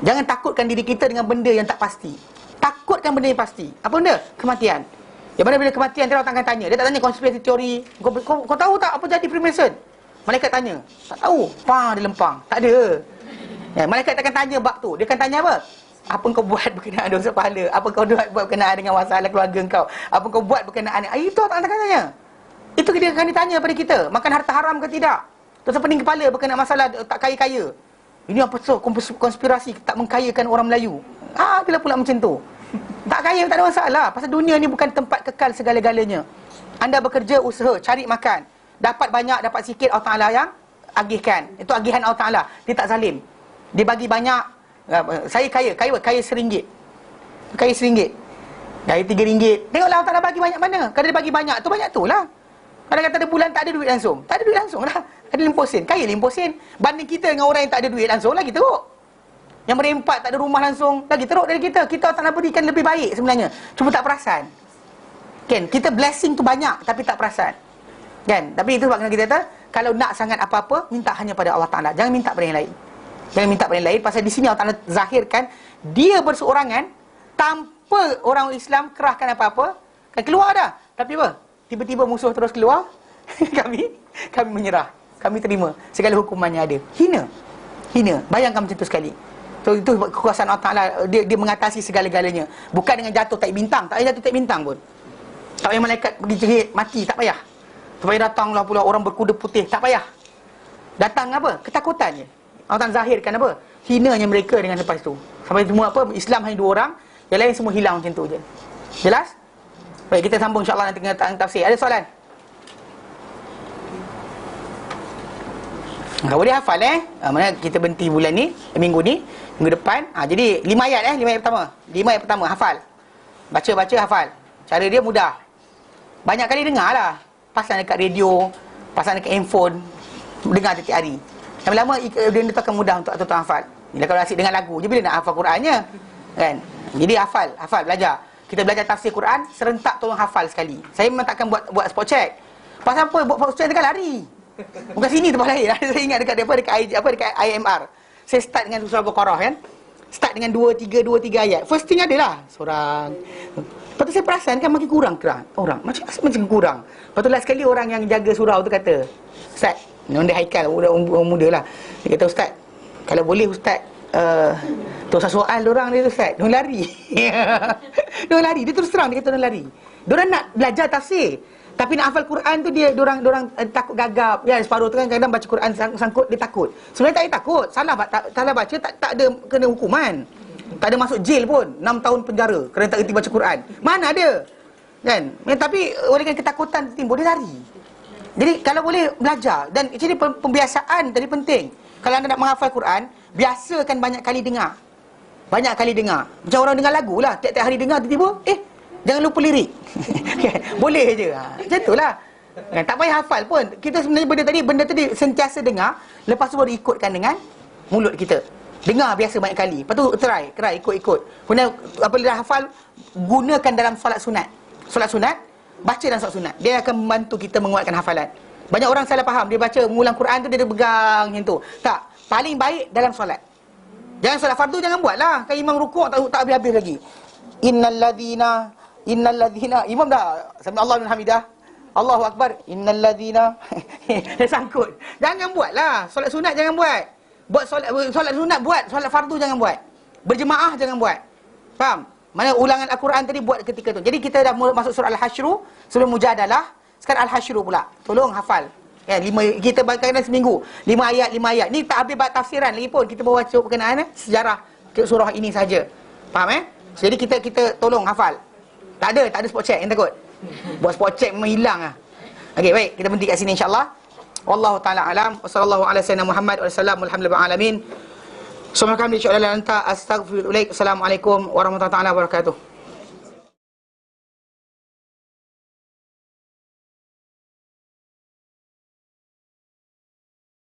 Jangan takutkan diri kita dengan benda yang tak pasti. Takutkan benda yang pasti. Apa benda? Kematian. Yang mana bila kematian, dia orang akan tanya. Dia tak tanya konspirasi teori. Kau tahu tak apa jadi Freemason? Malaikat tanya. Tak tahu. Dia lempang. Tak ada. Malaikat tak akan tanya bab tu. Dia akan tanya apa? Apa kau buat berkenaan dosa pahala? Apa kau buat berkenaan dengan masalah keluarga kau? Apa kau buat berkenaan itu tak akan tanya. Itu dia akan ditanya pada kita. Makan harta haram ke tidak? Dosa pening kepala berkenaan masalah tak kaya-kaya. Ini apa tu? Konspirasi tak mengkayakan orang Melayu. Bila pula macam tu? Tak kaya tak ada masalah. Pasal dunia ni bukan tempat kekal segala-galanya. Anda bekerja, usaha, cari makan. Dapat banyak, dapat sikit, Allah Ta'ala yang agihkan. Itu agihan Allah Ta'ala. Dia tak zalim. Dia bagi banyak. Saya kaya RM1. Kaya RM1. Dari RM3. Tengoklah Allah Ta'ala bagi banyak mana. Kalau dia bagi banyak tu lah. Kalau kata ada bulan tak ada duit langsung. Tak ada duit langsung lah. Ada 50 sen. Kaya 50 sen. Banding kita dengan orang yang tak ada duit langsung, lagi teruk. Yang merempat tak ada rumah langsung, lagi teruk dari kita. Kita tak nak berikan lebih baik sebenarnya. Cuma tak perasan. Kan? Kita blessing tu banyak tapi tak perasan. Kan? Tapi itu sebab kita kata, kalau nak sangat apa-apa, minta hanya pada Allah Ta'ala. Jangan minta pada yang lain. Jangan minta pada yang lain. Pasal di sini Allah Ta'ala zahirkan, dia berseorangan, tanpa orang Islam kerahkan apa-apa, kan keluar dah. Tapi apa? Tiba-tiba musuh terus keluar, kami menyerah. Kami terima segala hukumannya ada. Hina. Bayangkan macam tu sekali. So itu kekuasaan Allah Ta'ala. Dia mengatasi segala-galanya. Bukan dengan jatuh tak bintang. Tak payah jatuh tak bintang pun. Tak payah malaikat pergi jerit mati. Tak payah. Tak payah datanglah pula orang berkuda putih. Tak payah. Datang apa? Ketakutan je. Allah Ta'ala zahirkan apa? Hinanya mereka dengan lepas tu. Sampai semua apa? Islam hanya 2 orang. Yang lain semua hilang macam tu je. Jelas? Baik, kita sambung insyaAllah nanti dengan tafsir. Ada soalan? Tak boleh hafal mana kita berhenti bulan ni, minggu ni, minggu depan. Jadi 5 ayat 5 ayat pertama. 5 ayat pertama hafal. Baca hafal. Cara dia mudah. Banyak kali dengar lah. Pasang dekat radio, pasang dekat handphone, dengar setiap hari. Lama-lama dia tu akan mudah untuk tuan hafal. Bila kalau asyik dengar lagu je, bila nak hafal Qurannya, kan? Jadi hafal, belajar. Kita belajar tafsir Quran serentak, tolong hafal sekali. Saya memang takkan buat spot check. Pasal apa buat spot check kan lari. Bukan sini tempat lain. Saya ingat dekat IMR. Saya start dengan surah Al-Baqarah kan. Start dengan 2-3 ayat. First thing adalah seorang. Lepas tu saya perasan kan makin kurang orang. Macam kurang. Lepas tu last sekali orang yang jaga surau tu kata, Ustaz, Nonda Haikal, orang muda lah. Dia kata, Ustaz, kalau boleh Ustaz, terus soal diorang dia tu Ustaz, diorang lari. Diorang lari. Dia terus terang dia kata diorang lari. Diorang nak belajar tafsir. Tapi nak hafal Quran tu dia orang takut gagap. Ya, separuh tu kan kadang baca Quran sangkut dia takut. Sebenarnya tak payah takut. Salah baca tak ada kena hukuman. Tak ada masuk jail pun 6 tahun penjara kerana tak reti baca Quran. Mana ada? Kan? Tapi oleh kerana ketakutan timbul dia lari. Jadi kalau boleh belajar dan jadi pembiasaan tadi penting. Kalau anda nak menghafal Quran, biasakan banyak kali dengar. Banyak kali dengar. Macam orang dengar lagu lah, tiap-tiap hari dengar tiba-tiba jangan lupa lirik. Boleh je. Macam itulah. Tak payah hafal pun. Kita sebenarnya benda tadi sentiasa dengar, lepas tu baru ikutkan dengan mulut kita. Dengar biasa banyak kali. Lepas tu try ikut. Kemudian apabila dah hafal, gunakan dalam solat sunat. Solat sunat, baca dalam solat sunat. Dia akan membantu kita menguatkan hafalan. Banyak orang salah faham. Dia baca mengulang Quran tu dia pegang macam tu. Tak. Paling baik dalam solat. Jangan solat fardu jangan buatlah. Kan imam rukuk tak habis-habis lagi. Innal ladzina imam dah sami Allahu liman hamidah. Allahu akbar. Innal ladzina dia sangkut. Jangan buatlah. Solat sunat jangan buat. Buat solat sunat buat, solat fardu jangan buat. Berjemaah jangan buat. Faham? Mana ulangan Al-Quran tadi buat ketika tu. Jadi kita dah masuk surah Al-Hasyr, sebelum Mujadalah, sekarang Al-Hasyr pula. Tolong hafal. Ya, kita bacakan seminggu. 5 ayat. Ni tak habis tafsiran lagi pun. Kita bawa baca berkenaan sejarah surah ini saja. Faham Jadi kita tolong hafal. Tak ada spot check, yang takut. Buat spot check memang hilang lah. Okey, baik, kita berhenti kat sini insya-Allah. Wallahu taala alam wa sallallahu ala sayyidina Muhammad wa sallam alhamdulillahi alamin. Subhanaka wa bihamdika astaghfiruka wa atubu ilaik. Assalamualaikum warahmatullahi wabarakatuh.